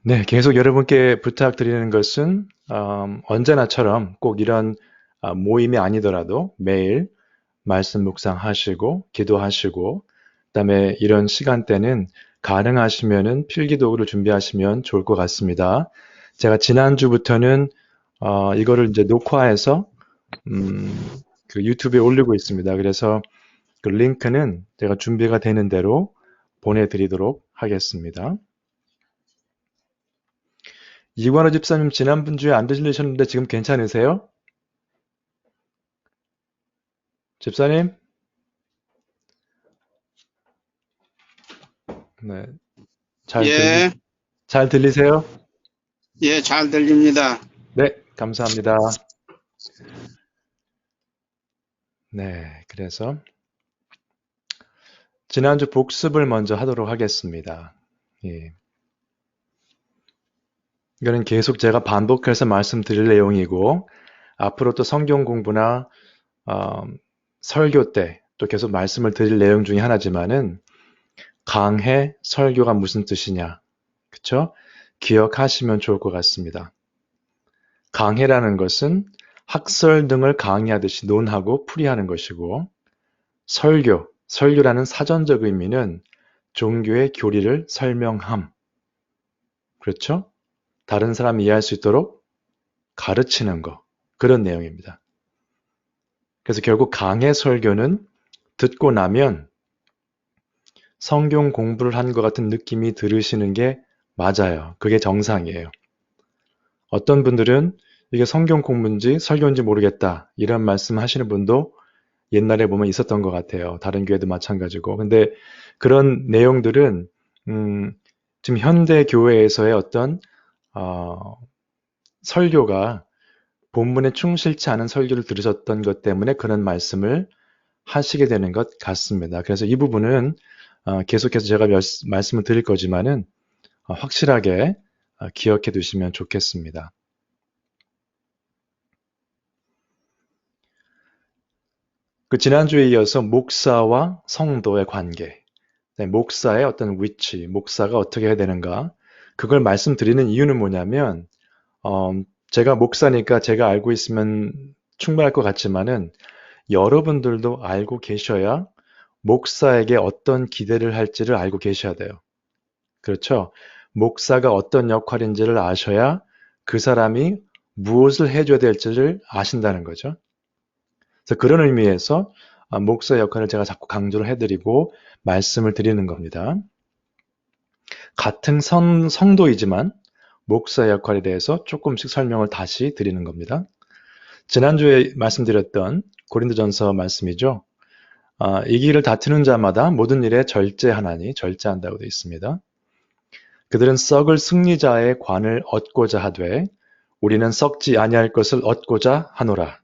네, 계속 여러분께 부탁드리는 것은 언제나처럼 꼭 이런 모임이 아니더라도 매일 말씀 묵상하시고 기도하시고 그다음에 이런 시간대는 가능하시면은 필기도구를 준비하시면 좋을 것 같습니다. 제가 지난주부터는 이거를 이제 녹화해서 그 유튜브에 올리고 있습니다. 그래서 그 링크는 제가 준비가 되는 대로 보내드리도록 하겠습니다. 이관호 집사님 지난번 주에 안 들리셨는데 지금 괜찮으세요? 집사님? 네, 잘 들리, 예, 잘 들리세요? 예, 잘 들립니다. 네, 감사합니다. 네, 그래서 지난주 복습을 먼저 하도록 하겠습니다. 예, 이거는 계속 제가 반복해서 말씀드릴 내용이고 앞으로 또 성경 공부나 어, 설교 때 또 계속 말씀을 드릴 내용 중에 하나지만은 강해 설교가 무슨 뜻이냐, 그쵸? 기억하시면 좋을 것 같습니다. 강해라는 것은 학설 등을 강의하듯이 논하고 풀이하는 것이고 설교라는 사전적 의미는 종교의 교리를 설명함. 그렇죠? 다른 사람이 이해할 수 있도록 가르치는 거. 그런 내용입니다. 그래서 결국 강해 설교는 듣고 나면 성경 공부를 한 것 같은 느낌이 들으시는 게 맞아요. 그게 정상이에요. 어떤 분들은 이게 성경 공부인지 설교인지 모르겠다. 이런 말씀 하시는 분도 옛날에 보면 있었던 것 같아요. 다른 교회도 마찬가지고. 근데 그런 내용들은 음, 지금 현대 교회에서의 어떤 어, 설교가 본문에 충실치 않은 설교를 들으셨던 것 때문에 그런 말씀을 하시게 되는 것 같습니다. 그래서 이 부분은 계속해서 제가 말씀을 드릴 거지만은 확실하게 기억해 두시면 좋겠습니다. 그 지난주에 이어서 목사와 성도의 관계, 네, 목사의 어떤 위치, 목사가 어떻게 해야 되는가, 그걸 말씀드리는 이유는 뭐냐면, 어, 제가 목사니까 제가 알고 있으면 충분할 것 같지만은, 여러분들도 알고 계셔야 목사에게 어떤 기대를 할지를 알고 계셔야 돼요. 그렇죠? 목사가 어떤 역할인지를 아셔야 그 사람이 무엇을 해줘야 될지를 아신다는 거죠. 그래서 그런 의미에서 목사 역할을 제가 자꾸 강조를 해드리고 말씀을 드리는 겁니다. 같은 성도이지만 목사 역할에 대해서 조금씩 설명을 다시 드리는 겁니다. 지난주에 말씀드렸던 고린도전서 말씀이죠. 이 길을 다투는 자마다 모든 일에 절제하나니 절제한다고 되어 있습니다. 그들은 썩을 승리자의 관을 얻고자 하되 우리는 썩지 아니할 것을 얻고자 하노라.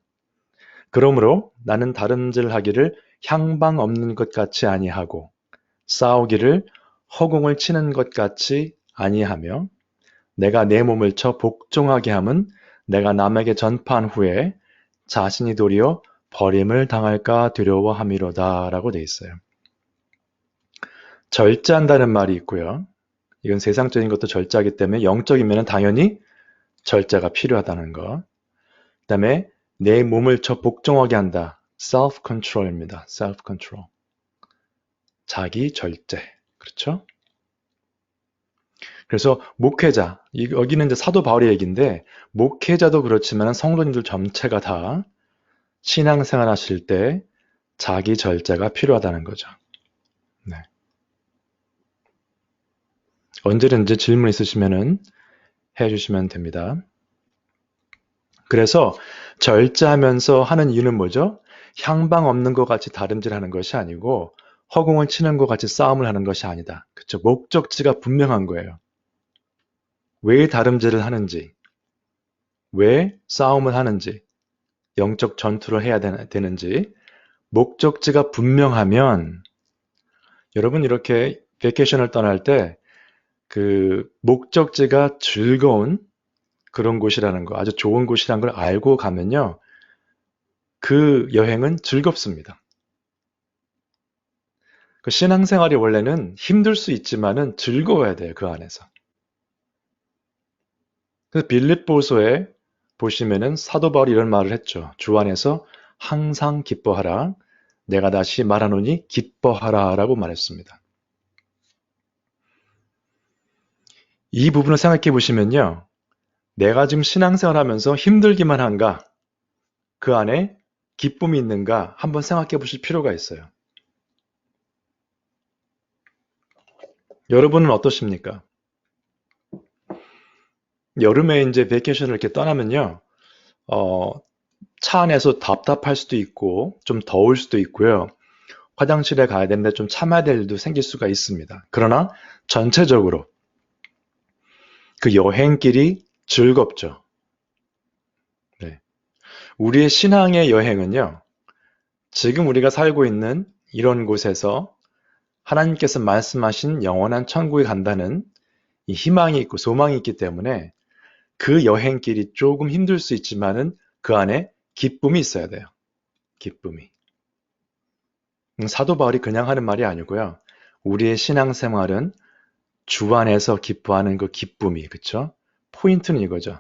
그러므로 나는 다름질하기를 향방 없는 것 같이 아니하고 싸우기를 허공을 치는 것 같이 아니하며 내가 내 몸을 쳐 복종하게 함은 내가 남에게 전파한 후에 자신이 도리어 버림을 당할까 두려워함이로다 라고 돼 있어요. 절제한다는 말이 있고요. 이건 세상적인 것도 절제하기 때문에 영적인 면은 당연히 절제가 필요하다는 거. 그 다음에 내 몸을 쳐 복종하게 한다. self-control입니다. self-control. 자기 절제. 그렇죠? 그래서 목회자, 여기는 이제 사도 바울의 얘기인데, 목회자도 그렇지만 성도님들 전체가 다 신앙생활 하실 때 자기 절제가 필요하다는 거죠. 네. 언제든지 질문 있으시면은 해주시면 됩니다. 그래서 절제하면서 하는 이유는 뭐죠? 향방 없는 것 같이 다름질하는 것이 아니고 허공을 치는 것 같이 싸움을 하는 것이 아니다. 그렇죠? 목적지가 분명한 거예요. 왜 다름질을 하는지, 왜 싸움을 하는지, 영적 전투를 해야 되는지 목적지가 분명하면 여러분 이렇게 베케이션을 떠날 때 그 목적지가 즐거운 그런 곳이라는 거, 아주 좋은 곳이라는 걸 알고 가면요. 그 여행은 즐겁습니다. 그 신앙생활이 원래는 힘들 수 있지만은 즐거워야 돼요. 그 안에서. 그래서 빌립보서에 보시면은 사도 바울이 이런 말을 했죠. 주 안에서 항상 기뻐하라. 내가 다시 말하노니 기뻐하라 라고 말했습니다. 이 부분을 생각해 보시면요. 내가 지금 신앙생활 하면서 힘들기만 한가? 그 안에 기쁨이 있는가? 한번 생각해 보실 필요가 있어요. 여러분은 어떠십니까? 여름에 이제 베이케이션을 이렇게 떠나면요. 어, 차 안에서 답답할 수도 있고, 좀 더울 수도 있고요. 화장실에 가야 되는데 좀 참아야 될 일도 생길 수가 있습니다. 그러나 전체적으로 그 여행길이 즐겁죠. 네. 우리의 신앙의 여행은요, 지금 우리가 살고 있는 이런 곳에서 하나님께서 말씀하신 영원한 천국에 간다는 이 희망이 있고 소망이 있기 때문에 그 여행길이 조금 힘들 수 있지만은 그 안에 기쁨이 있어야 돼요. 기쁨이. 사도 바울이 그냥 하는 말이 아니고요. 우리의 신앙생활은 주 안에서 기뻐하는 그 기쁨이, 그쵸? 포인트는 이거죠.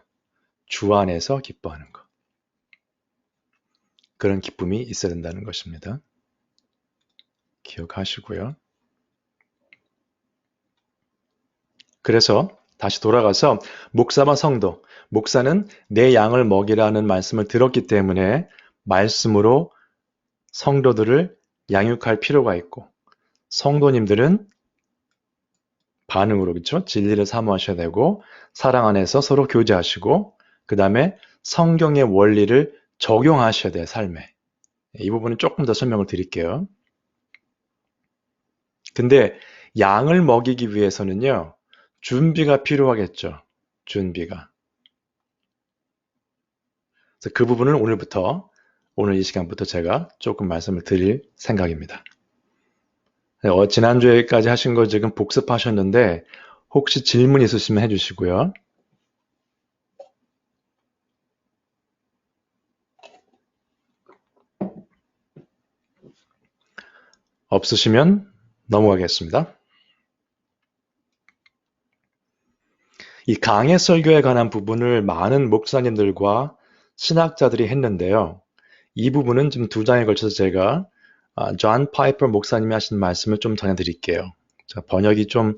주 안에서 기뻐하는 것. 그런 기쁨이 있어야 된다는 것입니다. 기억하시고요. 그래서 다시 돌아가서 목사와 성도, 목사는 내 양을 먹이라는 말씀을 들었기 때문에 말씀으로 성도들을 양육할 필요가 있고 성도님들은 반응으로 그렇죠? 진리를 사모하셔야 되고 사랑 안에서 서로 교제하시고 그 다음에 성경의 원리를 적용하셔야 돼요, 삶에. 이 부분은 조금 더 설명을 드릴게요. 근데 양을 먹이기 위해서는요, 준비가 필요하겠죠. 준비가. 그래서 그 부분을 오늘 이 시간부터 제가 조금 말씀을 드릴 생각입니다. 지난주에까지 하신 거 지금 복습하셨는데 혹시 질문 있으시면 해주시고요. 없으시면 넘어가겠습니다. 이 강해 설교에 관한 부분을 많은 목사님들과 신학자들이 했는데요. 이 부분은 지금 두 장에 걸쳐서 제가 존 파이퍼 목사님이 하신 말씀을 좀 전해드릴게요. 자, 번역이 좀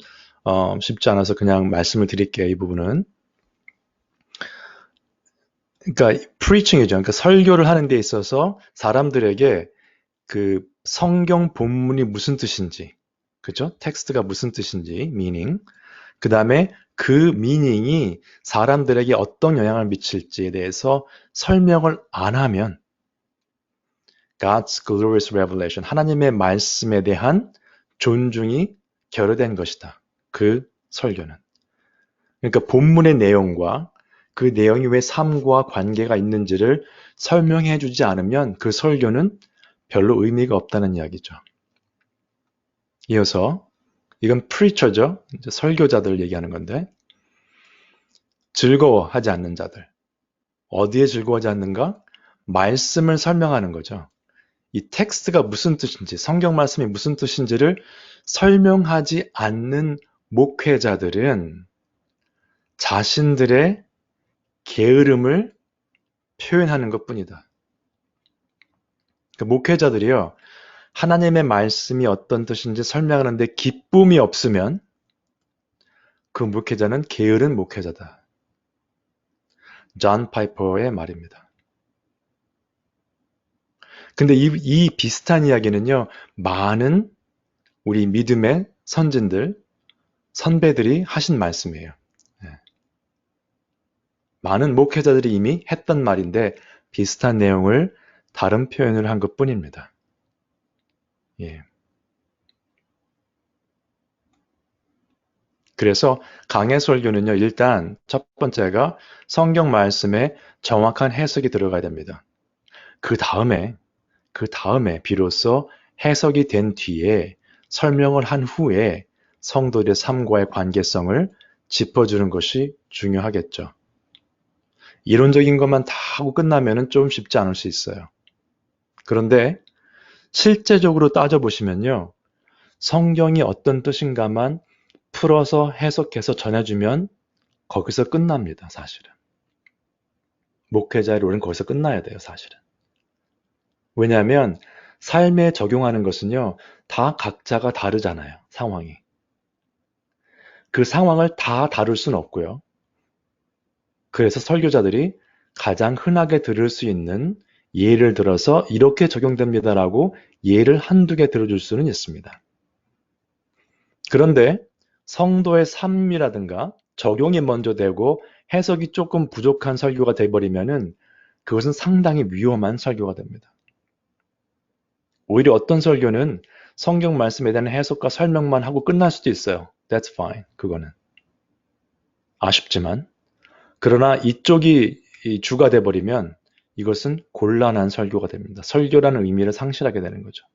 쉽지 않아서 그냥 말씀을 드릴게요. 이 부분은. 그러니까 preaching이죠. 그러니까 설교를 하는 데 있어서 사람들에게 그 성경 본문이 무슨 뜻인지, 그죠? 텍스트가 무슨 뜻인지, meaning. 그 다음에 그 미닝이 사람들에게 어떤 영향을 미칠지에 대해서 설명을 안 하면 God's glorious revelation, 하나님의 말씀에 대한 존중이 결여된 것이다. 그 설교는. 그러니까 본문의 내용과 그 내용이 왜 삶과 관계가 있는지를 설명해 주지 않으면 그 설교는 별로 의미가 없다는 이야기죠. 이어서 이건 preacher죠. 이제 설교자들 얘기하는 건데 즐거워하지 않는 자들. 어디에 즐거워하지 않는가? 말씀을 설명하는 거죠. 이 텍스트가 무슨 뜻인지, 성경 말씀이 무슨 뜻인지를 설명하지 않는 목회자들은 자신들의 게으름을 표현하는 것뿐이다. 그러니까 목회자들이요, 하나님의 말씀이 어떤 뜻인지 설명하는데 기쁨이 없으면 그 목회자는 게으른 목회자다. 존 파이퍼의 말입니다. 근데 이 비슷한 이야기는요, 많은 우리 믿음의 선진들, 선배들이 하신 말씀이에요. 많은 목회자들이 이미 했던 말인데 비슷한 내용을 다른 표현을 한 것뿐입니다. 예. 그래서 강해 설교는요, 일단 첫 번째가 성경 말씀에 정확한 해석이 들어가야 됩니다. 그 다음에 비로소 해석이 된 뒤에 설명을 한 후에 성도들의 삶과의 관계성을 짚어주는 것이 중요하겠죠. 이론적인 것만 다 하고 끝나면 좀 쉽지 않을 수 있어요. 그런데 실제적으로 따져보시면요. 성경이 어떤 뜻인가만 풀어서 해석해서 전해주면 거기서 끝납니다, 사실은. 목회자의 롤은 거기서 끝나야 돼요, 사실은. 왜냐하면 삶에 적용하는 것은요, 다 각자가 다르잖아요, 상황이. 그 상황을 다 다룰 수는 없고요. 그래서 설교자들이 가장 흔하게 들을 수 있는 예를 들어서 이렇게 적용됩니다라고 예를 한두 개 들어줄 수는 있습니다. 그런데 성도의 삶이라든가 적용이 먼저 되고 해석이 조금 부족한 설교가 돼버리면은 그것은 상당히 위험한 설교가 됩니다. 오히려 어떤 설교는 성경 말씀에 대한 해석과 설명만 하고 끝날 수도 있어요. That's fine. 그거는. 아쉽지만. 그러나 이쪽이 주가 돼버리면 이것은 곤란한 설교가 됩니다. 설교라는 의미를 상실하게 되는 거죠.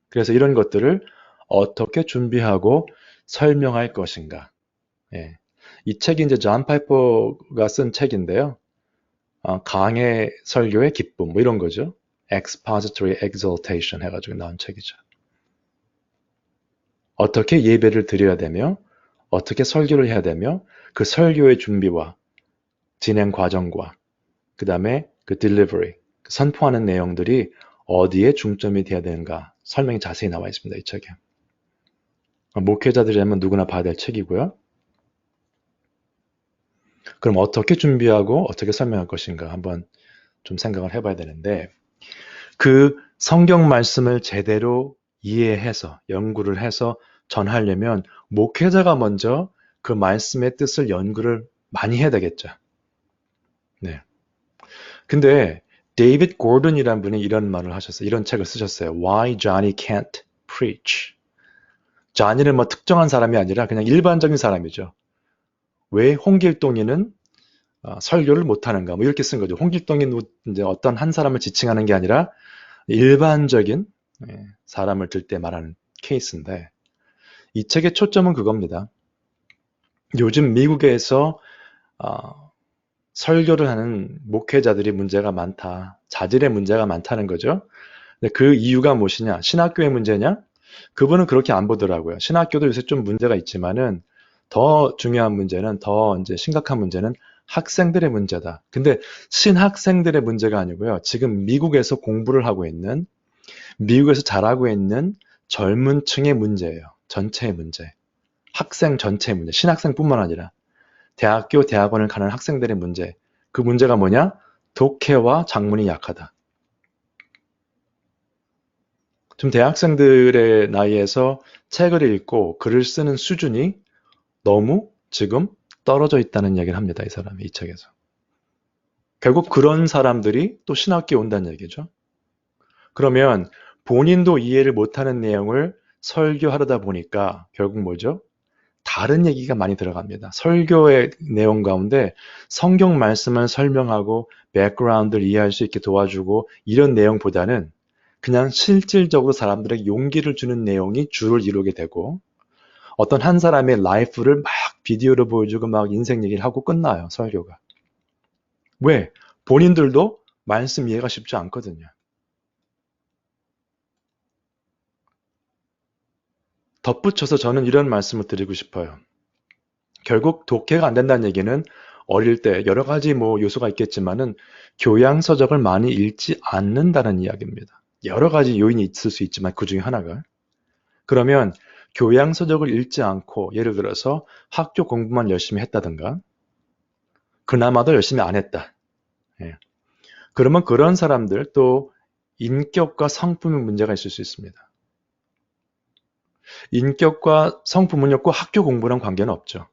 그래서 이런 것들을 어떻게 준비하고 설명할 것인가. 예. 이 책이 이제 존 파이퍼가 쓴 책인데요. 강해 설교의 기쁨, 뭐 이런 거죠. Expository Exaltation 해가지고 나온 책이죠. 어떻게 예배를 드려야 되며, 어떻게 설교를 해야 되며, 그 설교의 준비와 진행 과정과, 그 다음에 그 delivery, 선포하는 내용들이 어디에 중점이 돼야 되는가 설명이 자세히 나와 있습니다. 이 책에. 목회자들이라면 누구나 봐야 될 책이고요. 그럼 어떻게 준비하고 어떻게 설명할 것인가 한번 좀 생각을 해봐야 되는데, 그 성경 말씀을 제대로 이해해서 연구를 해서 전하려면 목회자가 먼저 그 말씀의 뜻을 연구를 많이 해야 되겠죠. 네. 근데 데이빗 고든이라는 분이 이런 말을 하셨어요. 이런 책을 쓰셨어요. Why Johnny Can't Preach. johnny는 뭐 특정한 사람이 아니라 그냥 일반적인 사람이죠. 왜 홍길동이는 설교를 못하는가? 뭐 이렇게 쓴 거죠. 홍길동이 이제 어떤 한 사람을 지칭하는 게 아니라 일반적인 사람을 들 때 말하는 케이스인데, 이 책의 초점은 그겁니다. 요즘 미국에서 설교를 하는 목회자들이 문제가 많다. 자질의 문제가 많다는 거죠. 근데 그 이유가 무엇이냐? 신학교의 문제냐? 그분은 그렇게 안 보더라고요. 신학교도 요새 좀 문제가 있지만은 더 중요한 문제는, 더 이제 심각한 문제는 학생들의 문제다. 근데 신학생들의 문제가 아니고요. 지금 미국에서 공부를 하고 있는, 미국에서 자라고 있는 젊은 층의 문제예요. 전체의 문제. 학생 전체의 문제. 신학생뿐만 아니라 대학교, 대학원을 가는 학생들의 문제. 그 문제가 뭐냐? 독해와 작문이 약하다. 좀 대학생들의 나이에서 책을 읽고 글을 쓰는 수준이 너무 지금 떨어져 있다는 얘기를 합니다. 이 사람이 이 책에서. 결국 그런 사람들이 또 신학교에 온다는 얘기죠. 그러면 본인도 이해를 못하는 내용을 설교하려다 보니까 결국 뭐죠? 다른 얘기가 많이 들어갑니다. 설교의 내용 가운데 성경 말씀을 설명하고 백그라운드를 이해할 수 있게 도와주고 이런 내용보다는 그냥 실질적으로 사람들에게 용기를 주는 내용이 주를 이루게 되고, 어떤 한 사람의 라이프를 막 비디오로 보여주고 막 인생 얘기를 하고 끝나요, 설교가. 왜? 본인들도 말씀 이해가 쉽지 않거든요. 덧붙여서 저는 이런 말씀을 드리고 싶어요. 결국 독해가 안 된다는 얘기는 어릴 때 여러 가지 뭐 요소가 있겠지만은 교양서적을 많이 읽지 않는다는 이야기입니다. 여러 가지 요인이 있을 수 있지만 그 중에 하나가. 그러면 교양서적을 읽지 않고 예를 들어서 학교 공부만 열심히 했다든가 그나마도 열심히 안 했다. 예. 그러면 그런 사람들 또 인격과 성품의 문제가 있을 수 있습니다. 인격과 성품은요, 꼭 학교 공부랑 관계는 없죠.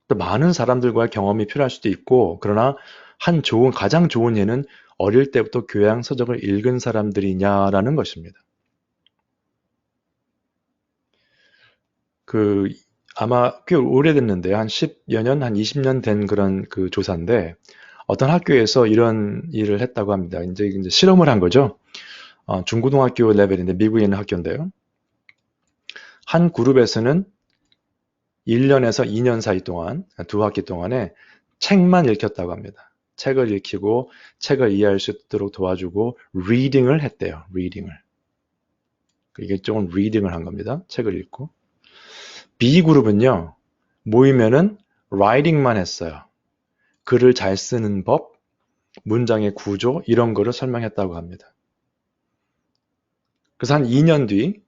또 많은 사람들과의 경험이 필요할 수도 있고, 그러나 가장 좋은 예는 어릴 때부터 교양서적을 읽은 사람들이냐라는 것입니다. 아마 꽤 오래됐는데, 한 10여 년, 한 20년 된 그런 그 조사인데, 어떤 학교에서 이런 일을 했다고 합니다. 이제 실험을 한 거죠. 중고등학교 레벨인데, 미국에 있는 학교인데요. 한 그룹에서는 1년에서 2년 사이 동안, 두 학기 동안에 책만 읽혔다고 합니다. 책을 읽히고 책을 이해할 수 있도록 도와주고 리딩을 했대요. 리딩을. 이게 조금 리딩을 한 겁니다. 책을 읽고. B그룹은요. 모이면은 writing만 했어요. 글을 잘 쓰는 법, 문장의 구조 이런 거를 설명했다고 합니다. 그래서 한 2년 뒤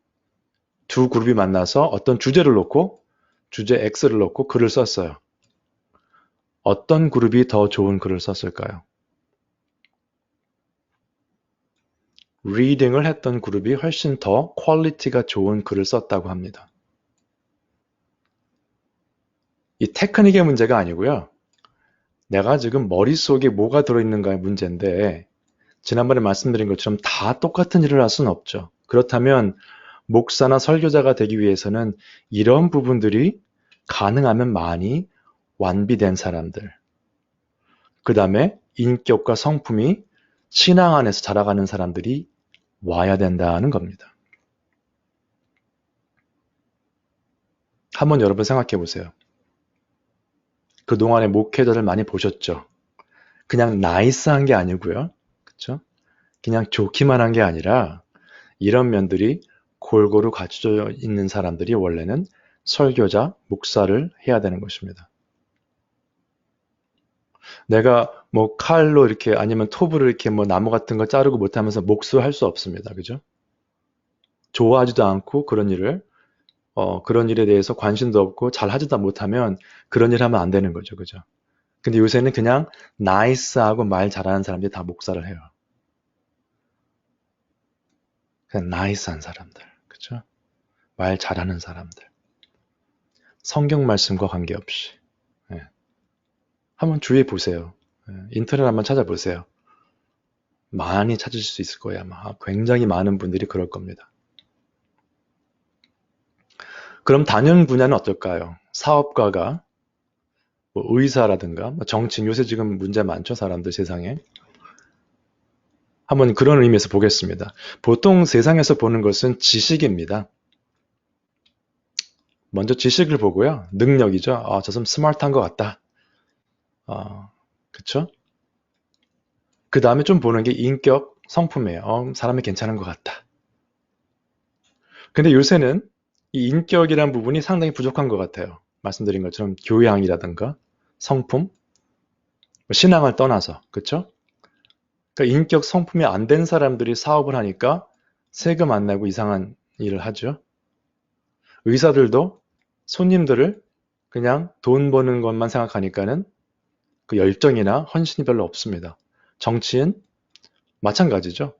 두 그룹이 만나서 어떤 주제를 놓고 주제 X를 놓고 글을 썼어요. 어떤 그룹이 더 좋은 글을 썼을까요? 리딩을 했던 그룹이 훨씬 더 퀄리티가 좋은 글을 썼다고 합니다. 이 테크닉의 문제가 아니고요. 내가 지금 머릿속에 뭐가 들어있는가의 문제인데 지난번에 말씀드린 것처럼 다 똑같은 일을 할 수는 없죠. 그렇다면 목사나 설교자가 되기 위해서는 이런 부분들이 가능하면 많이 완비된 사람들, 그 다음에 인격과 성품이 신앙 안에서 자라가는 사람들이 와야 된다는 겁니다. 한번 여러분 생각해 보세요. 그동안에 목회자를 많이 보셨죠? 그냥 나이스한 게 아니고요. 그렇죠? 그냥 좋기만 한 게 아니라 이런 면들이 골고루 갖춰져 있는 사람들이 원래는 설교자, 목사를 해야 되는 것입니다. 내가 뭐 칼로 이렇게 아니면 톱으로 이렇게 뭐 나무 같은 거 자르고 못하면서 목수할 수 없습니다. 그죠? 좋아하지도 않고 그런 일에 대해서 관심도 없고 잘 하지도 못하면 그런 일 하면 안 되는 거죠. 그죠? 근데 요새는 그냥 나이스하고 말 잘하는 사람들이 다 목사를 해요. 그냥 나이스한 사람들. 그죠? 말 잘하는 사람들. 성경 말씀과 관계없이. 예. 한번 주위에 보세요. 예. 인터넷 한번 찾아보세요. 많이 찾으실 수 있을 거예요. 아마 굉장히 많은 분들이 그럴 겁니다. 그럼 다른 분야는 어떨까요? 사업가가 뭐 의사라든가 뭐 정치인 요새 지금 문제 많죠 사람들 세상에. 한번 그런 의미에서 보겠습니다. 보통 세상에서 보는 것은 지식입니다. 먼저 지식을 보고요. 능력이죠. 저 사람 스마트한 것 같다. 그쵸? 그 다음에 좀 보는 게 인격, 성품이에요. 사람이 괜찮은 것 같다. 근데 요새는 이 인격이란 부분이 상당히 부족한 것 같아요. 말씀드린 것처럼 교양이라든가 성품, 신앙을 떠나서, 그쵸? 그러니까 인격 성품이 안 된 사람들이 사업을 하니까 세금 안 내고 이상한 일을 하죠. 의사들도 손님들을 그냥 돈 버는 것만 생각하니까는 그 열정이나 헌신이 별로 없습니다. 정치인 마찬가지죠.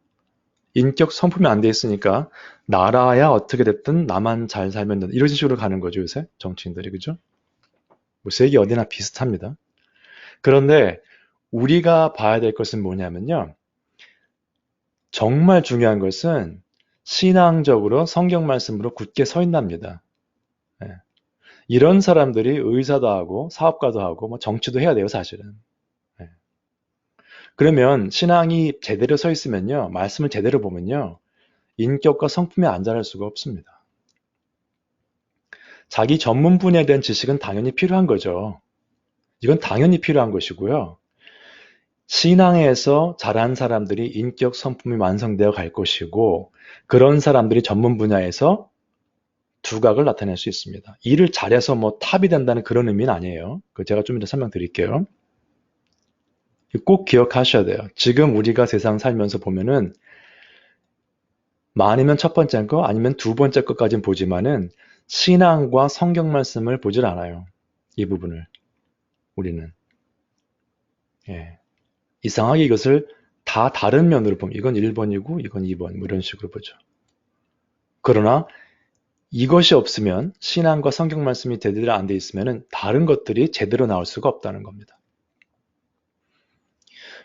인격 성품이 안 돼 있으니까 나라야 어떻게 됐든 나만 잘 살면 된다. 이런 식으로 가는 거죠, 요새 정치인들이. 그죠? 뭐 세계 어디나 비슷합니다. 그런데 우리가 봐야 될 것은 뭐냐면요. 정말 중요한 것은 신앙적으로 성경 말씀으로 굳게 서 있답니다. 예. 이런 사람들이 의사도 하고 사업가도 하고 뭐 정치도 해야 돼요, 사실은. 예. 그러면 신앙이 제대로 서 있으면요, 말씀을 제대로 보면요, 인격과 성품이 안 자랄 수가 없습니다. 자기 전문 분야에 대한 지식은 당연히 필요한 거죠. 이건 당연히 필요한 것이고요. 신앙에서 자란 사람들이 인격 성품이 완성되어 갈 것이고, 그런 사람들이 전문 분야에서 두각을 나타낼 수 있습니다. 일을 잘해서 뭐 탑이 된다는 그런 의미는 아니에요. 그 제가 좀 이따 설명드릴게요. 꼭 기억하셔야 돼요. 지금 우리가 세상 살면서 보면은 많으면 첫 번째 거 아니면 두 번째 것까지는 보지만은 신앙과 성경 말씀을 보질 않아요. 이 부분을 우리는. 예. 이상하게 이것을 다 다른 면으로 보면 이건 1번이고 이건 2번 뭐 이런 식으로 보죠. 그러나 이것이 없으면 신앙과 성경 말씀이 제대로 안 돼 있으면 다른 것들이 제대로 나올 수가 없다는 겁니다.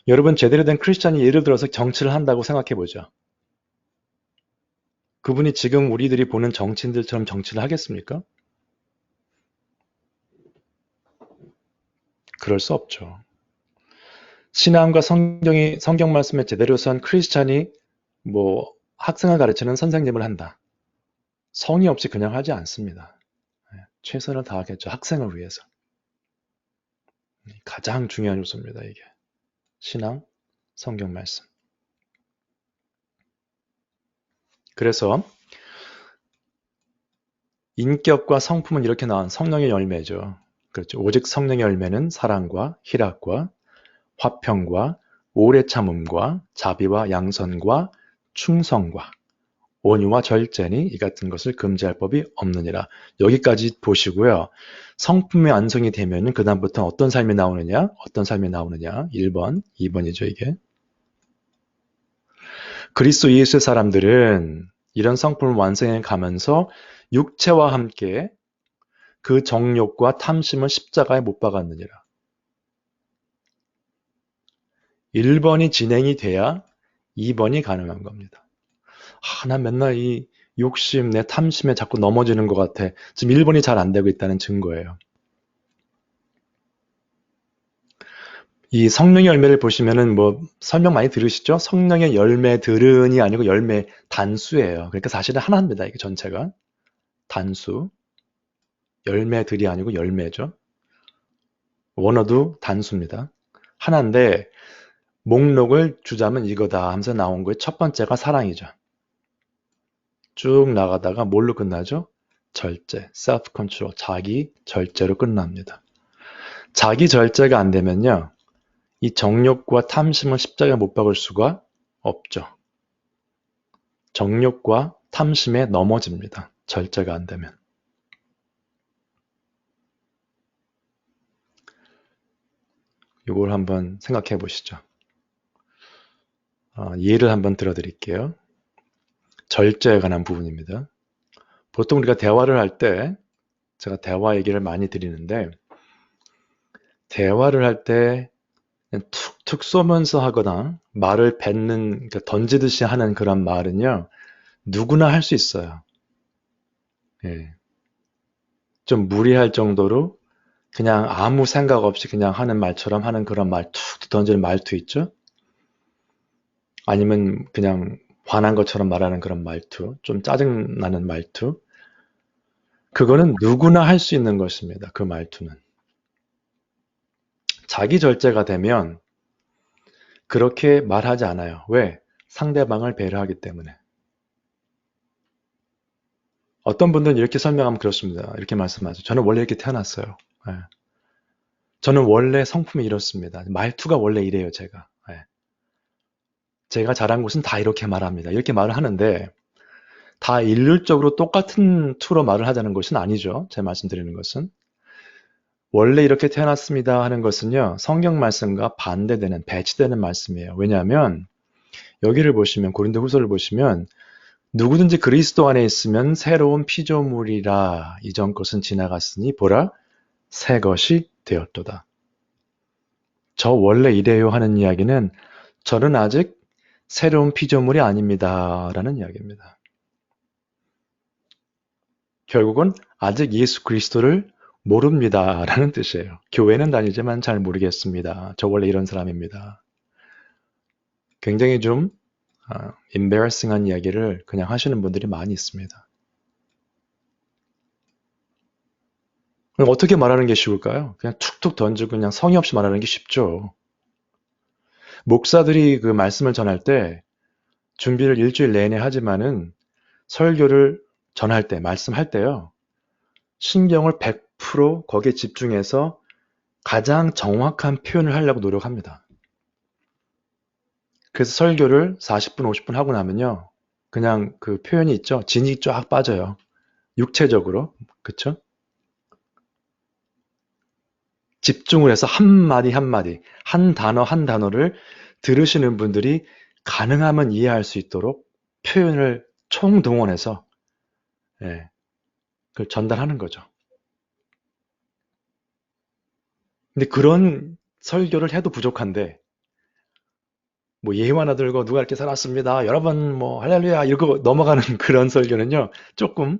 여러분 제대로 된 크리스찬이 예를 들어서 정치를 한다고 생각해 보죠. 그분이 지금 우리들이 보는 정치인들처럼 정치를 하겠습니까? 그럴 수 없죠. 신앙과 성경 말씀에 제대로 선 크리스찬이 뭐 학생을 가르치는 선생님을 한다. 성의 없이 그냥 하지 않습니다. 최선을 다하겠죠. 학생을 위해서. 가장 중요한 요소입니다. 이게. 신앙, 성경 말씀. 그래서 인격과 성품은 이렇게 나온 성령의 열매죠. 그렇죠. 오직 성령의 열매는 사랑과 희락과 화평과 오래 참음과 자비와 양선과 충성과 온유와 절제니 이 같은 것을 금지할 법이 없느니라. 여기까지 보시고요. 성품이 완성이 되면은 그다음부터 어떤 삶이 나오느냐? 어떤 삶이 나오느냐? 1번, 2번이죠, 이게. 그리스도 예수의 사람들은 이런 성품을 완성해 가면서 육체와 함께 그 정욕과 탐심을 십자가에 못 박았느니라. 1번이 진행이 돼야 2번이 가능한 겁니다. 난 맨날 이 욕심, 내 탐심에 자꾸 넘어지는 것 같아. 지금 1번이 잘 안 되고 있다는 증거예요. 이 성령의 열매를 보시면은 뭐 설명 많이 들으시죠? 성령의 열매들은이 아니고 열매 단수예요. 그러니까 사실은 하나입니다. 이게 전체가. 단수. 열매들이 아니고 열매죠. 원어도 단수입니다. 하나인데 목록을 주자면 이거다 하면서 나온 거예요. 첫 번째가 사랑이죠. 쭉 나가다가 뭘로 끝나죠? 절제, self-control, 자기 절제로 끝납니다. 자기 절제가 안 되면요. 이 정욕과 탐심을 십자가에 못 박을 수가 없죠. 정욕과 탐심에 넘어집니다. 절제가 안 되면. 이걸 한번 생각해 보시죠. 예를 한번 들어드릴게요. 절제에 관한 부분입니다. 보통 우리가 대화를 할 때, 제가 대화 얘기를 많이 드리는데, 대화를 할 때 툭툭 쏘면서 하거나 말을 뱉는, 그러니까 던지듯이 하는 그런 말은요, 누구나 할 수 있어요. 예. 좀 무리할 정도로 그냥 아무 생각 없이 그냥 하는 말처럼 하는 그런 말, 툭 던지는 말투 있죠? 아니면 그냥 화난 것처럼 말하는 그런 말투, 좀 짜증나는 말투. 그거는 누구나 할 수 있는 것입니다. 그 말투는. 자기 절제가 되면 그렇게 말하지 않아요. 왜? 상대방을 배려하기 때문에. 어떤 분들은 이렇게 설명하면 그렇습니다. 이렇게 말씀하죠. 저는 원래 이렇게 태어났어요. 예. 저는 원래 성품이 이렇습니다. 말투가 원래 이래요, 제가. 예. 제가 자란 곳은 다 이렇게 말합니다. 이렇게 말을 하는데 다 일률적으로 똑같은 투로 말을 하자는 것은 아니죠. 제 말씀드리는 것은. 원래 이렇게 태어났습니다 하는 것은요. 성경 말씀과 반대되는, 배치되는 말씀이에요. 왜냐하면 여기를 보시면, 고린도 후서를 보시면 누구든지 그리스도 안에 있으면 새로운 피조물이라. 이전 것은 지나갔으니 보라 새 것이 되었도다. 저 원래 이래요 하는 이야기는 저는 아직 새로운 피조물이 아닙니다 라는 이야기입니다. 결국은 아직 예수 그리스도를 모릅니다 라는 뜻이에요. 교회는 다니지만 잘 모르겠습니다. 저 원래 이런 사람입니다. 굉장히 좀 embarrassing한 이야기를 그냥 하시는 분들이 많이 있습니다. 그럼 어떻게 말하는 게 쉬울까요? 그냥 툭툭 던지고 그냥 성의 없이 말하는 게 쉽죠. 목사들이 그 말씀을 전할 때 준비를 일주일 내내 하지만은 설교를 전할 때, 말씀할 때요. 신경을 100% 거기에 집중해서 가장 정확한 표현을 하려고 노력합니다. 그래서 설교를 40분, 50분 하고 나면요. 그냥 그 표현이 있죠. 진이 쫙 빠져요. 육체적으로. 그쵸? 집중을 해서 한마디 한마디, 한 단어 한 단어를 들으시는 분들이 가능하면 이해할 수 있도록 표현을 총동원해서 그걸 전달하는 거죠. 근데 그런 설교를 해도 부족한데 뭐 예화 하나 들고 누가 이렇게 살았습니다. 여러분 뭐 할렐루야 이러고 넘어가는 그런 설교는요. 조금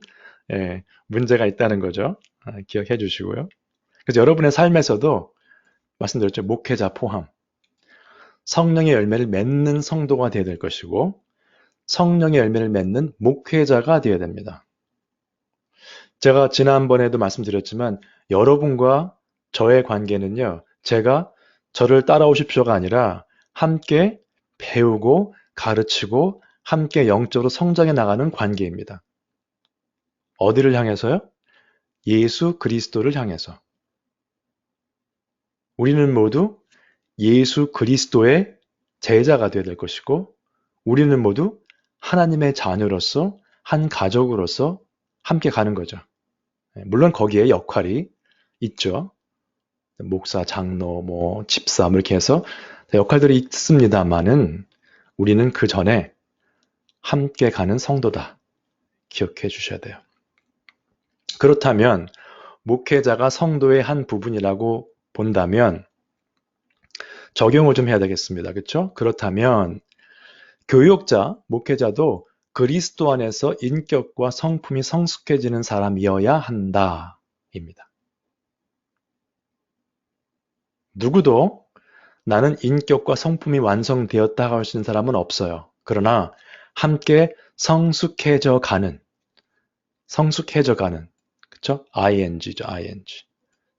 문제가 있다는 거죠. 기억해 주시고요. 그래서 여러분의 삶에서도 말씀드렸죠. 목회자 포함. 성령의 열매를 맺는 성도가 되어야 될 것이고 성령의 열매를 맺는 목회자가 되어야 됩니다. 제가 지난번에도 말씀드렸지만 여러분과 저의 관계는요. 제가 저를 따라오십시오가 아니라 함께 배우고 가르치고 함께 영적으로 성장해 나가는 관계입니다. 어디를 향해서요? 예수 그리스도를 향해서. 우리는 모두 예수 그리스도의 제자가 되어야 될 것이고, 우리는 모두 하나님의 자녀로서 한 가족으로서 함께 가는 거죠. 물론 거기에 역할이 있죠. 목사, 장로, 집사 이렇게 해서 역할들이 있습니다만은 우리는 그 전에 함께 가는 성도다. 기억해 주셔야 돼요. 그렇다면 목회자가 성도의 한 부분이라고 본다면 적용을 좀 해야 되겠습니다. 그렇죠? 그렇다면 교육자, 목회자도 그리스도 안에서 인격과 성품이 성숙해지는 사람이어야 한다. 입니다. 누구도 나는 인격과 성품이 완성되었다고 할 수 있는 사람은 없어요. 그러나 함께 성숙해져 가는, 그쵸? ing죠, ing.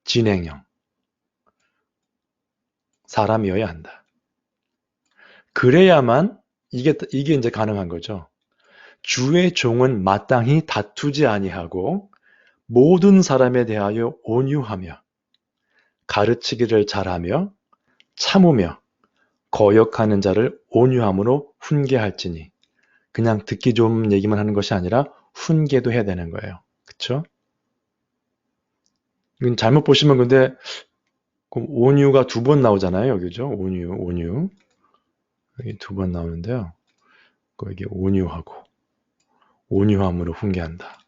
진행형. 사람이어야 한다. 그래야만 이게 이제 가능한 거죠. 주의 종은 마땅히 다투지 아니하고 모든 사람에 대하여 온유하며 가르치기를 잘하며 참으며 거역하는 자를 온유함으로 훈계할지니. 그냥 듣기 좋은 얘기만 하는 것이 아니라 훈계도 해야 되는 거예요. 그쵸? 이건 잘못 보시면 근데 온유가 2번 나오잖아요. 여기죠. 온유. 여기 2번 나오는데요. 여기 온유하고 온유함으로 훈계한다.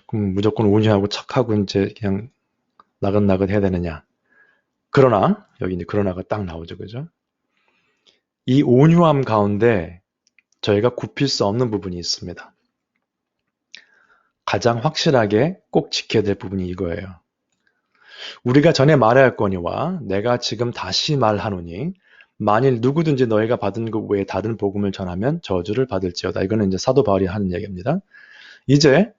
그럼 무조건 온유하고 착하고 이제 그냥 나긋나긋 해야 되느냐? 그러나 여기 이제 그러나가 딱 나오죠. 그죠? 이 온유함 가운데 저희가 굽힐 수 없는 부분이 있습니다. 가장 확실하게 꼭 지켜야 될 부분이 이거예요. 우리가 전에 말하였거니와 내가 지금 다시 말하노니 만일 누구든지 너희가 받은 것 외에 다른 복음을 전하면 저주를 받을지어다. 이거는 이제 사도 바울이 하는 얘기입니다. 이제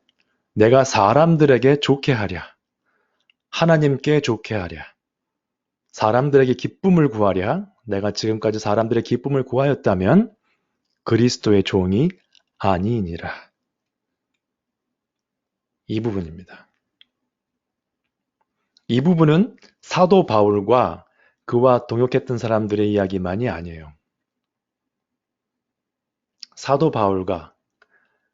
내가 사람들에게 좋게 하랴. 하나님께 좋게 하랴. 사람들에게 기쁨을 구하랴. 내가 지금까지 사람들의 기쁨을 구하였다면 그리스도의 종이 아니니라. 이 부분입니다. 이 부분은 사도 바울과 그와 동역했던 사람들의 이야기만이 아니에요. 사도 바울과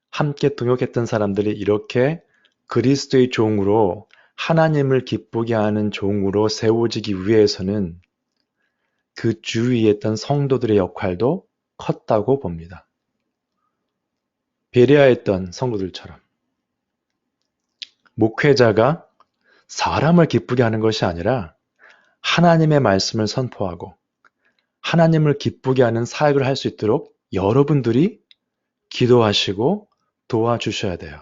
함께 동역했던 사람들이 이렇게 그리스도의 종으로 하나님을 기쁘게 하는 종으로 세워지기 위해서는 그 주위에 있던 성도들의 역할도 컸다고 봅니다. 베레아에 있던 성도들처럼 목회자가 사람을 기쁘게 하는 것이 아니라 하나님의 말씀을 선포하고 하나님을 기쁘게 하는 사역을 할 수 있도록 여러분들이 기도하시고 도와주셔야 돼요.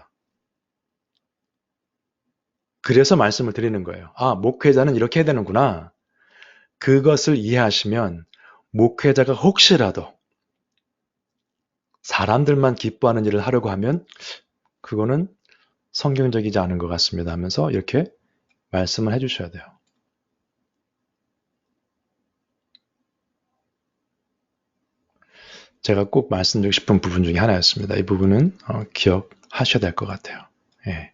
그래서 말씀을 드리는 거예요. 아, 목회자는 이렇게 해야 되는구나. 그것을 이해하시면 목회자가 혹시라도 사람들만 기뻐하는 일을 하려고 하면 그거는 성경적이지 않은 것 같습니다 하면서 이렇게 말씀을 해주셔야 돼요. 제가 꼭 말씀드리고 싶은 부분 중에 하나였습니다. 이 부분은 기억하셔야 될 것 같아요. 예.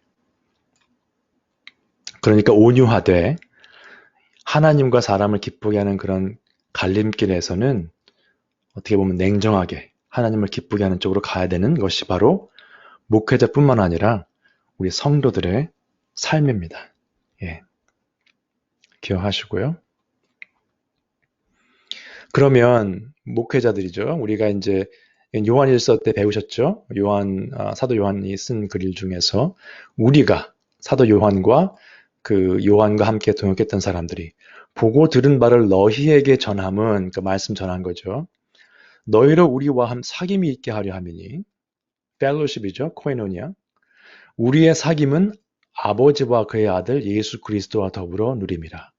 그러니까 온유하되 하나님과 사람을 기쁘게 하는 그런 갈림길에서는 어떻게 보면 냉정하게 하나님을 기쁘게 하는 쪽으로 가야 되는 것이 바로 목회자뿐만 아니라 우리 성도들의 삶입니다. 예. 기억하시고요. 그러면 목회자들이죠. 우리가 이제 요한일서 때 배우셨죠? 사도 요한이 쓴 글 중에서 우리가 사도 요한과 그 요한과 함께 동역했던 사람들이 보고 들은 바를 너희에게 전함은 그 말씀 전한 거죠. 너희로 우리와 함 사귐이 있게 하려 함이니 펠로십이죠. 코에노니아. 우리의 사귐은 아버지와 그의 아들 예수 그리스도와 더불어 누림이라.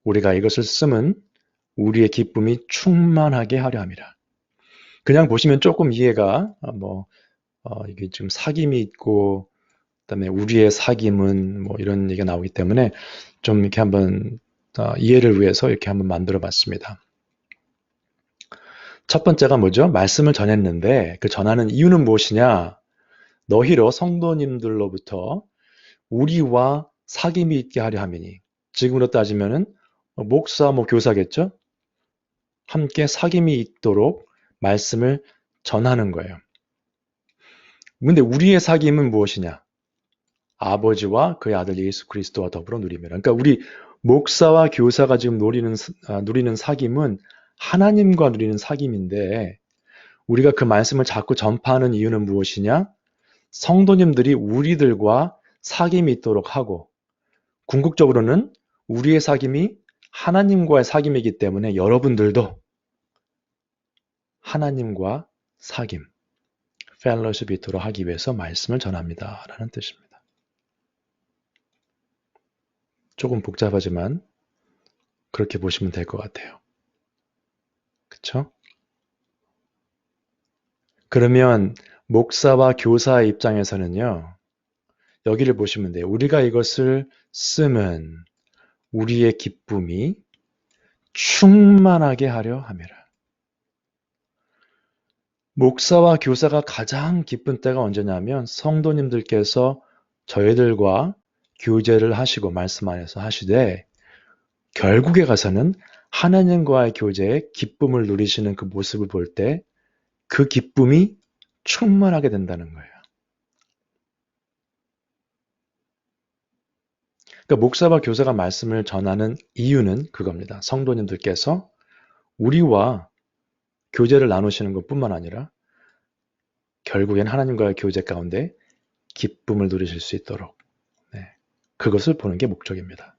우리가 이것을 쓰면 우리의 기쁨이 충만하게 하려 함이라. 그냥 보시면 조금 이해가 이게 지금 사귐이 있고 그다음에 우리의 사귐은 이런 얘기가 나오기 때문에 좀 이렇게 한번 이해를 위해서 이렇게 한번 만들어 봤습니다. 첫 번째가 뭐죠? 말씀을 전했는데 그 전하는 이유는 무엇이냐? 너희로 성도님들로부터 우리와 사귐이 있게 하려 함이니. 지금으로 따지면은 목사, 교사겠죠? 함께 사귐이 있도록 말씀을 전하는 거예요. 근데 우리의 사귐은 무엇이냐? 아버지와 그의 아들 예수 그리스도와 더불어 누리며. 그러니까 우리 목사와 교사가 지금 누리는 사귐은 하나님과 누리는 사귐인데, 우리가 그 말씀을 자꾸 전파하는 이유는 무엇이냐? 성도님들이 우리들과 사귐이 있도록 하고, 궁극적으로는 우리의 사귐이 하나님과의 사귐이기 때문에 여러분들도 하나님과 사귐, 펠로십이 있도록 하기 위해서 말씀을 전합니다. 라는 뜻입니다. 조금 복잡하지만 그렇게 보시면 될 것 같아요. 그쵸? 그러면 목사와 교사의 입장에서는요, 여기를 보시면 돼요. 우리가 이것을 쓰면 우리의 기쁨이 충만하게 하려 함이라. 목사와 교사가 가장 기쁜 때가 언제냐면 성도님들께서 저희들과 교제를 하시고 말씀 안에서 하시되, 결국에 가서는 하나님과의 교제에 기쁨을 누리시는 그 모습을 볼 때 그 기쁨이 충만하게 된다는 거예요. 그러니까 목사와 교사가 말씀을 전하는 이유는 그겁니다. 성도님들께서 우리와 교제를 나누시는 것뿐만 아니라 결국엔 하나님과의 교제 가운데 기쁨을 누리실 수 있도록, 그것을 보는 게 목적입니다.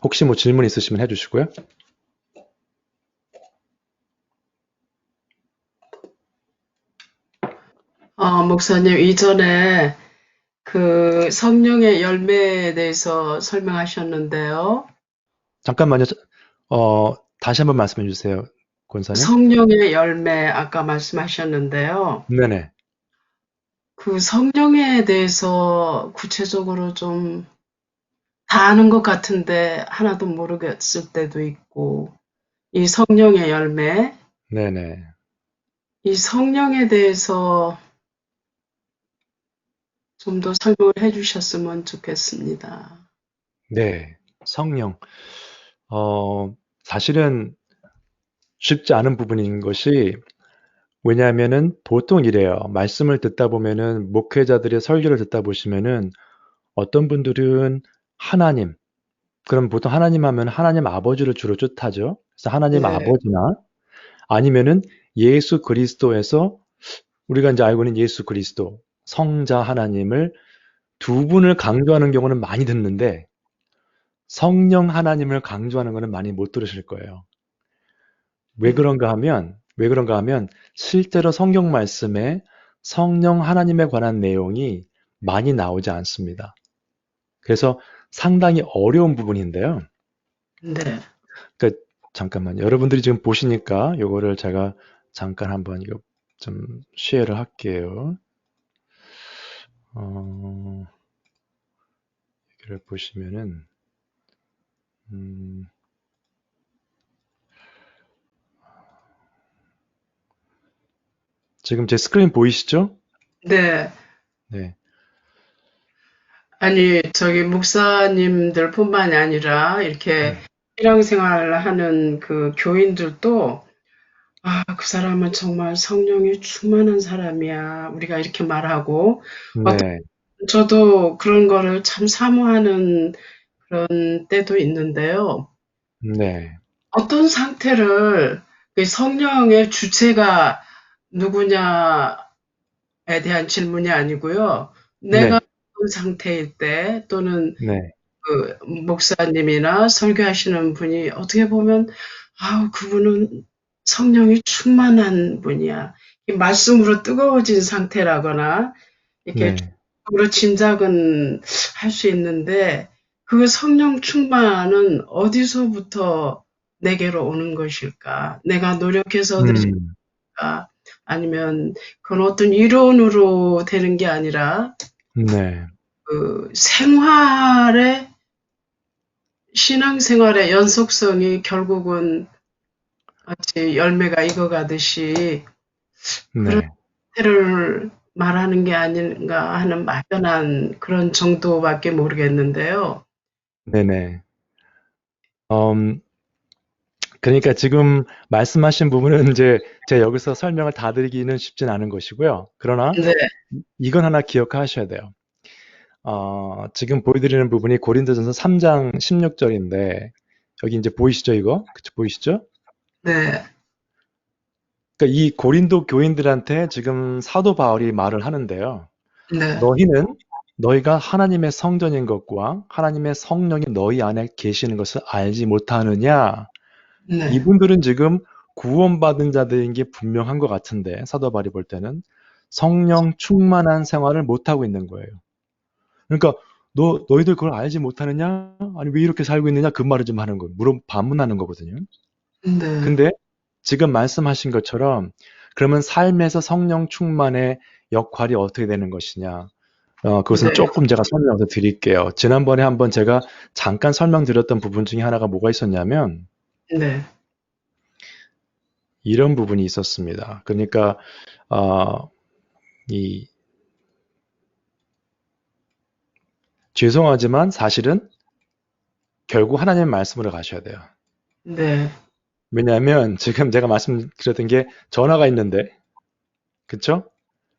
혹시 질문 있으시면 해주시고요. 목사님, 이전에 그 성령의 열매에 대해서 설명하셨는데요. 잠깐만요. 다시 한번 말씀해 주세요, 권사님. 성령의 열매 아까 말씀하셨는데요. 네네. 그 성령에 대해서 구체적으로 좀 다 아는 것 같은데 하나도 모르겠을 때도 있고, 이 성령의 열매, 네네. 이 성령에 대해서 좀 더 설명을 해주셨으면 좋겠습니다. 네. 성령. 사실은 쉽지 않은 부분인 것이, 왜냐하면은 보통 이래요. 말씀을 듣다 보면은, 목회자들의 설교를 듣다 보시면은 어떤 분들은 하나님, 그럼 보통 하나님 하면 하나님 아버지를 주로 뜻하죠. 그래서 하나님 네, 아버지나 아니면은 예수 그리스도에서, 우리가 이제 알고 있는 예수 그리스도, 성자 하나님을 두 분을 강조하는 경우는 많이 듣는데, 성령 하나님을 강조하는 것은 많이 못 들으실 거예요. 왜 그런가 하면 실제로 성경 말씀에 성령 하나님에 관한 내용이 많이 나오지 않습니다. 그래서 상당히 어려운 부분인데요. 네. 그러니까 잠깐만요. 여러분들이 지금 보시니까 요거를 제가 잠깐 한번 이거 좀 쉐어를 할게요. 여기를 보시면은 지금 제 스크린 보이시죠? 네. 네. 아니, 저기 목사님들 뿐만이 아니라 이렇게 신앙생활을 하는 그 교인들도 그 사람은 정말 성령이 충만한 사람이야. 우리가 이렇게 말하고, 네. 저도 그런 거를 참 사모하는 그런 때도 있는데요. 네. 어떤 상태를 그 성령의 주체가 누구냐에 대한 질문이 아니고요. 내가 네. 어떤 상태일 때 또는 네. 그 목사님이나 설교하시는 분이 어떻게 보면 그분은 성령이 충만한 분이야. 이 말씀으로 뜨거워진 상태라거나 이렇게 네. 으로 짐작은 할 수 있는데 그 성령 충만은 어디서부터 내게로 오는 것일까? 내가 노력해서 얻을까? 아니면 그건 어떤 이론으로 되는 게 아니라 네. 그 생활의 신앙생활의 연속성이 결국은 마치 열매가 익어가듯이 그런 네. 태를 말하는 게 아닌가 하는 막연한 그런 정도밖에 모르겠는데요. 네네. 음, 그러니까 지금 말씀하신 부분은 이제 제가 여기서 설명을 다 드리기는 쉽진 않은 것이고요. 그러나 네, 이건 하나 기억하셔야 돼요. 지금 보여드리는 부분이 고린도전서 3장 16절인데 여기 이제 보이시죠, 이거? 그쵸, 보이시죠? 네, 그러니까 이 고린도 교인들한테 지금 사도 바울이 말을 하는데요. 네, 너희는 너희가 하나님의 성전인 것과 하나님의 성령이 너희 안에 계시는 것을 알지 못하느냐? 네, 이분들은 지금 구원받은 자들인 게 분명한 것 같은데 사도 바울이 볼 때는 성령 충만한 생활을 못하고 있는 거예요. 그러니까 너희들 그걸 알지 못하느냐? 아니 왜 이렇게 살고 있느냐? 그 말을 좀 하는 거, 반문하는 거거든요. 네, 근데 지금 말씀하신 것처럼 그러면 삶에서 성령 충만의 역할이 어떻게 되는 것이냐? 그것은 네, 조금 제가 설명을 드릴게요. 지난번에 한번 제가 잠깐 설명드렸던 부분 중에 하나가 뭐가 있었냐면 네, 이런 부분이 있었습니다. 그러니까 어, 이 죄송하지만 사실은 결국 하나님의 말씀으로 가셔야 돼요. 네, 왜냐하면 지금 제가 말씀드렸던 게 전화가 있는데, 그쵸?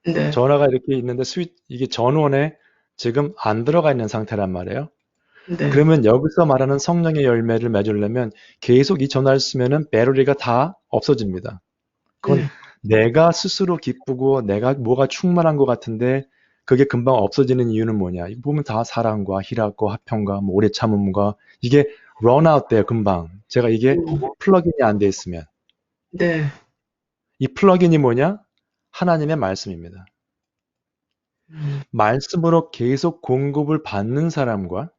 네, 전화가 이렇게 있는데 이게 전원에 지금 안 들어가 있는 상태란 말이에요. 네, 그러면 여기서 말하는 성령의 열매를 맺으려면 계속 이 전화를 쓰면은 배터리가 다 없어집니다. 그건 네, 내가 스스로 기쁘고 내가 뭐가 충만한 것 같은데 그게 금방 없어지는 이유는 뭐냐? 이거 보면 다 사랑과 희락과 화평과 뭐 오래 참음과 이게 런아웃 돼요, 금방. 제가 이게 플러그인이 안 돼 있으면. 네, 이 플러그인이 뭐냐? 하나님의 말씀입니다. 말씀으로 계속 공급을 받는 사람과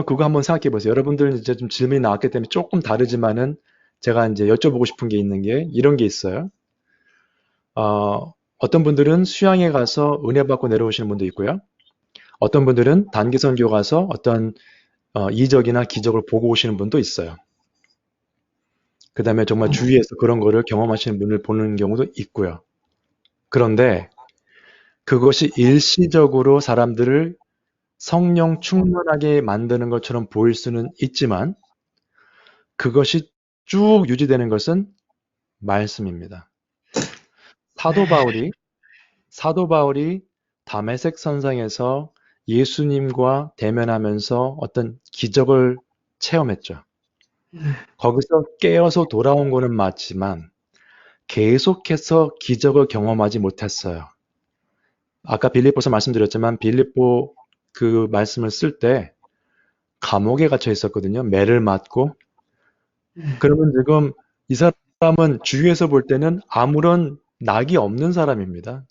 그거 한번 생각해 보세요. 여러분들은 이제 좀 질문이 나왔기 때문에 조금 다르지만은 제가 이제 여쭤보고 싶은 게 있는 게 이런 게 있어요. 어떤 분들은 수양에 가서 은혜 받고 내려오시는 분도 있고요. 어떤 분들은 단기 선교 가서 어떤 이적이나 기적을 보고 오시는 분도 있어요. 그 다음에 정말 주위에서 그런 거를 경험하시는 분을 보는 경우도 있고요. 그런데 그것이 일시적으로 사람들을 성령 충만하게 만드는 것처럼 보일 수는 있지만 그것이 쭉 유지되는 것은 말씀입니다. 사도 바울이 사도 바울이 다메섹 선상에서 예수님과 대면하면서 어떤 기적을 체험했죠. 거기서 깨어서 돌아온 거는 맞지만 계속해서 기적을 경험하지 못했어요. 아까 빌립보서 말씀드렸지만 빌립보 그 말씀을 쓸 때 감옥에 갇혀 있었거든요. 매를 맞고. 그러면 지금 이 사람은 주위에서 볼 때는 아무런 낙이 없는 사람입니다.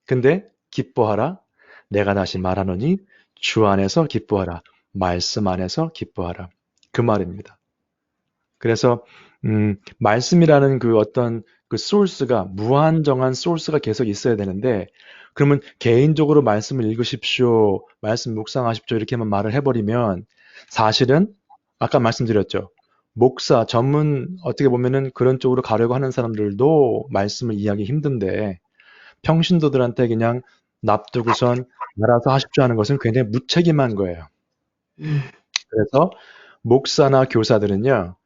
근데 기뻐하라. 내가 다시 말하노니 주 안에서 기뻐하라. 말씀 안에서 기뻐하라. 그 말입니다. 그래서 말씀이라는 그 어떤 그 소스가 무한정한 소스가 계속 있어야 되는데 그러면 개인적으로 말씀을 읽으십시오. 말씀 묵상하십시오. 이렇게만 말을 해버리면 사실은 아까 말씀드렸죠. 목사 전문 어떻게 보면은 그런 쪽으로 가려고 하는 사람들도 말씀을 이해하기 힘든데 평신도들한테 그냥 납두고선 알아서 하십시오 하는 것은 굉장히 무책임한 거예요. 그래서 목사나 교사들은요,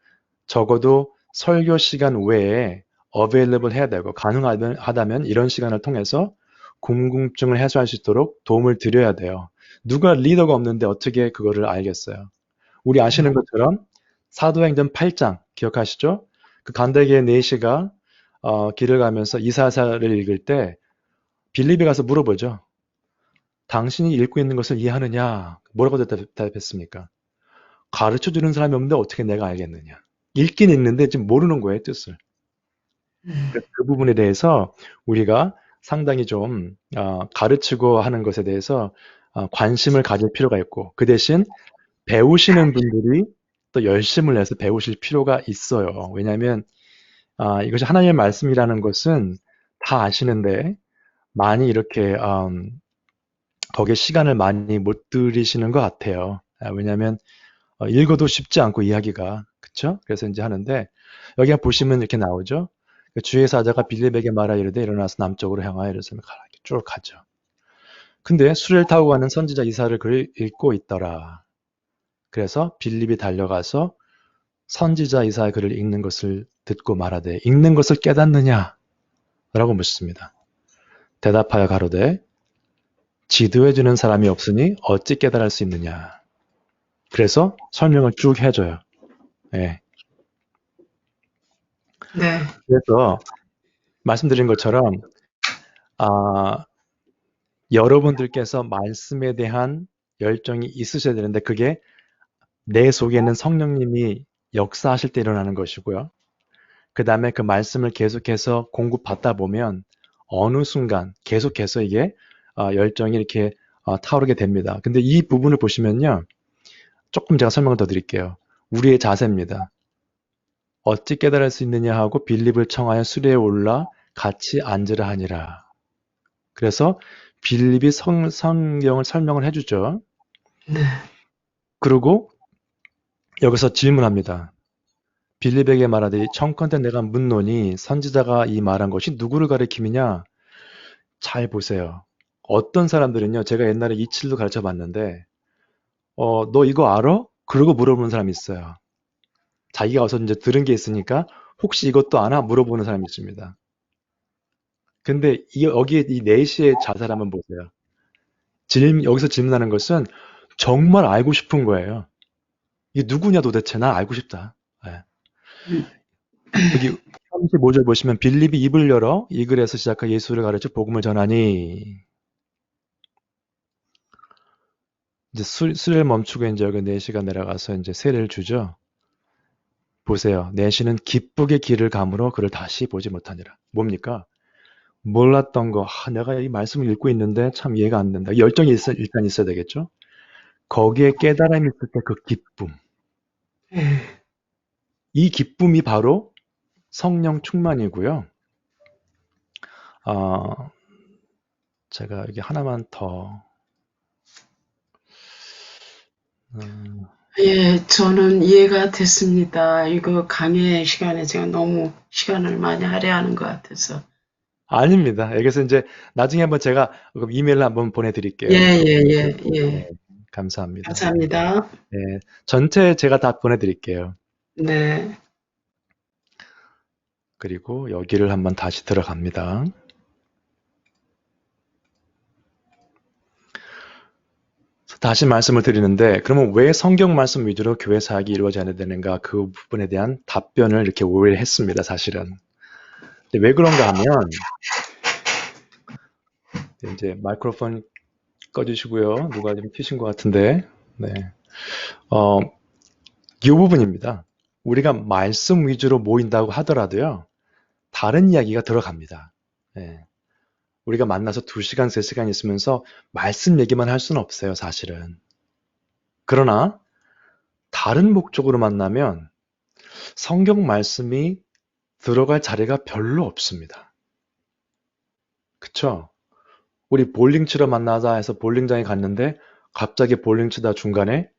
적어도 설교 시간 외에 available 해야 되고, 가능하다면 이런 시간을 통해서 궁금증을 해소할 수 있도록 도움을 드려야 돼요. 누가 리더가 없는데 어떻게 그거를 알겠어요? 우리 아시는 것처럼 사도행전 8장 기억하시죠? 그 간다게 네시가 길을 가면서 이사야를 읽을 때 빌립이 가서 물어보죠. 당신이 읽고 있는 것을 이해하느냐? 뭐라고 대답했습니까? 가르쳐 주는 사람이 없는데 어떻게 내가 알겠느냐? 읽긴 읽는데 지금 모르는 거예요, 뜻을. 그래서 그 부분에 대해서 우리가 상당히 좀 가르치고 하는 것에 대해서 관심을 가질 필요가 있고 그 대신 배우시는 분들이 또 열심을 내서 배우실 필요가 있어요. 왜냐하면 이것이 하나님의 말씀이라는 것은 다 아시는데 많이 이렇게 거기에 시간을 많이 못 들이시는 것 같아요. 왜냐하면 읽어도 쉽지 않고 이야기가 그쵸? 그래서 이제 하는데 여기 보시면 이렇게 나오죠. 주의 사자가 빌립에게 말하 이르되 일어나서 남쪽으로 향하여 예루살렘에 가라. 이렇게 쭉 가죠. 근데 수레를 타고 가는 선지자 이사야를 글을 읽고 있더라. 그래서 빌립이 달려가서 선지자 이사야 글을 읽는 것을 듣고 말하되 읽는 것을 깨닫느냐? 라고 묻습니다. 대답하여 가로되 지도해주는 사람이 없으니 어찌 깨달을 수 있느냐? 그래서 설명을 쭉 해줘요. 예. 네. 그래서 말씀드린 것처럼 여러분들께서 말씀에 대한 열정이 있으셔야 되는데 그게 내 속에 있는 성령님이 역사하실 때 일어나는 것이고요. 그 다음에 그 말씀을 계속해서 공급받다 보면 어느 순간 계속해서 이게 열정이 이렇게 타오르게 됩니다. 근데 이 부분을 보시면요. 조금 제가 설명을 더 드릴게요. 우리의 자세입니다. 어찌 깨달을 수 있느냐 하고 빌립을 청하여 수레에 올라 같이 앉으라 하니라. 그래서 빌립이 성경을 설명을 해주죠. 네. 그리고 여기서 질문합니다. 빌립에게 말하되 청컨대 내가 묻노니 선지자가 이 말한 것이 누구를 가리킴이냐? 잘 보세요. 어떤 사람들은요. 제가 옛날에 이칠도 가르쳐 봤는데 너 이거 알아? 그러고 물어보는 사람이 있어요. 자기가 어서 이제 들은 게 있으니까 혹시 이것도 아나? 물어보는 사람이 있습니다. 근데 여기에 이 4시의 자세를 한번 보세요. 여기서 질문하는 것은 정말 알고 싶은 거예요. 이게 누구냐 도대체? 나 알고 싶다. 네. 여기 35절 보시면 빌립이 입을 열어 이 글에서 시작한 예수를 가르쳐 복음을 전하니 이제 수레를 멈추고 이제 여기 4시가 내려가서 이제 세례를 주죠. 보세요. 4시는 기쁘게 길을 감으로 그를 다시 보지 못하니라. 뭡니까? 몰랐던 거. 내가 이 말씀을 읽고 있는데 참 이해가 안 된다. 열정이 일단 있어야 되겠죠? 거기에 깨달음이 있을 때 그 기쁨. 이 기쁨이 바로 성령 충만이고요. 제가 여기 하나만 더. 예, 저는 이해가 됐습니다. 이거 강의 시간에 제가 너무 시간을 많이 할애하는 것 같아서. 아닙니다. 여기서 이제 나중에 한번 제가 이메일로 한번 보내드릴게요. 예. 감사합니다. 감사합니다. 네, 전체 제가 다 보내드릴게요. 네. 그리고 여기를 한번 다시 들어갑니다. 다시 말씀을 드리는데 그러면 왜 성경 말씀 위주로 교회 사역이 이루어져야 되는가 그 부분에 대한 답변을 이렇게 오해를 했습니다. 사실은. 근데 왜 그런가 하면 이제 마이크로폰 꺼주시고요. 누가 좀 켜신 것 같은데 네. 이 부분입니다. 우리가 말씀 위주로 모인다고 하더라도요. 다른 이야기가 들어갑니다. 네. 우리가 만나서 2시간, 3시간 있으면서 말씀 얘기만 할 수는 없어요. 사실은. 그러나 다른 목적으로 만나면 성경 말씀이 들어갈 자리가 별로 없습니다. 그쵸? 우리 볼링 치러 만나자 해서 볼링장에 갔는데 갑자기 볼링 치다 중간에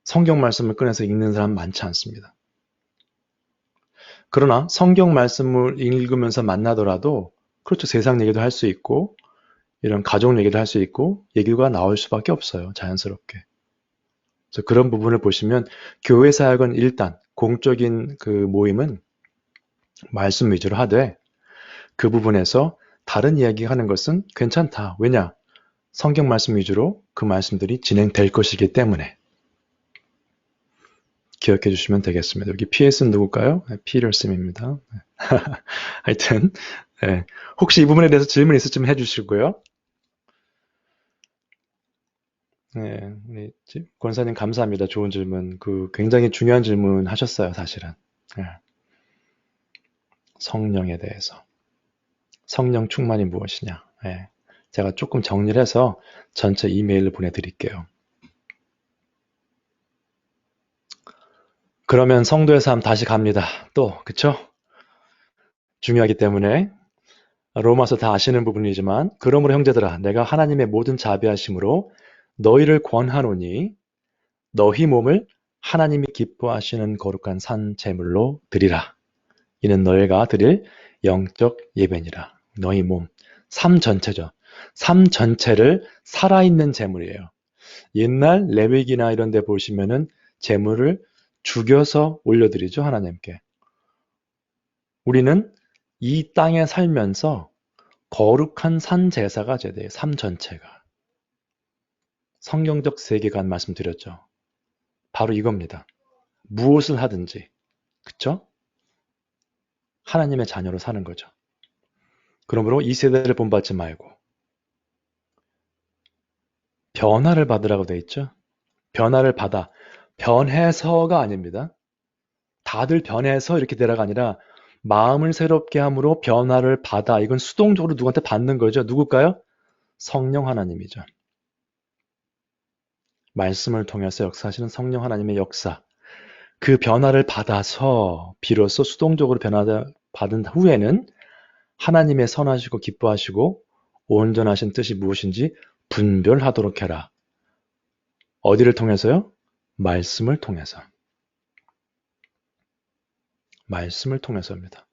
성경 말씀을 꺼내서 읽는 사람 많지 않습니다. 그러나 성경 말씀을 읽으면서 만나더라도 그렇죠. 세상 얘기도 할 수 있고 이런 가족 얘기도 할 수 있고 얘기가 나올 수밖에 없어요. 자연스럽게. 그래서 그런 부분을 보시면 교회 사역은 일단 공적인 그 모임은 말씀 위주로 하되 그 부분에서 다른 이야기 하는 것은 괜찮다. 왜냐? 성경 말씀 위주로 그 말씀들이 진행될 것이기 때문에 기억해 주시면 되겠습니다. 여기 PS는 누굴까요? 피터슨입니다. 하여튼 네. 혹시 이 부분에 대해서 질문 있으시면 해주시고요. 네, 우리 권사님 감사합니다. 좋은 질문. 굉장히 중요한 질문 하셨어요, 사실은. 네. 성령에 대해서. 성령 충만이 무엇이냐. 네. 제가 조금 정리를 해서 전체 이메일을 보내드릴게요. 그러면 성도의 삶 다시 갑니다. 또, 그쵸? 중요하기 때문에 로마서 다 아시는 부분이지만 그러므로 형제들아 내가 하나님의 모든 자비하심으로 너희를 권하노니 너희 몸을 하나님이 기뻐하시는 거룩한 산 제물로 드리라. 이는 너희가 드릴 영적 예배니라. 너희 몸, 삶 전체죠. 삶 전체를 살아있는 제물이에요. 옛날 레위기나 이런 데 보시면은 제물을 죽여서 올려드리죠, 하나님께. 우리는 이 땅에 살면서 거룩한 산 제사가 제대해요. 삶 전체가. 성경적 세계관 말씀드렸죠. 바로 이겁니다. 무엇을 하든지, 그쵸? 하나님의 자녀로 사는 거죠. 그러므로 이 세대를 본받지 말고 변화를 받으라고 돼 있죠. 변화를 받아. 변해서가 아닙니다. 다들 변해서 이렇게 되라가 아니라 마음을 새롭게 함으로 변화를 받아. 이건 수동적으로 누구한테 받는 거죠. 누굴까요? 성령 하나님이죠. 말씀을 통해서 역사하시는 성령 하나님의 역사. 그 변화를 받아서 비로소 수동적으로 변화받은 후에는 하나님의 선하시고 기뻐하시고 온전하신 뜻이 무엇인지 분별하도록 해라. 어디를 통해서요? 말씀을 통해서. 말씀을 통해서입니다.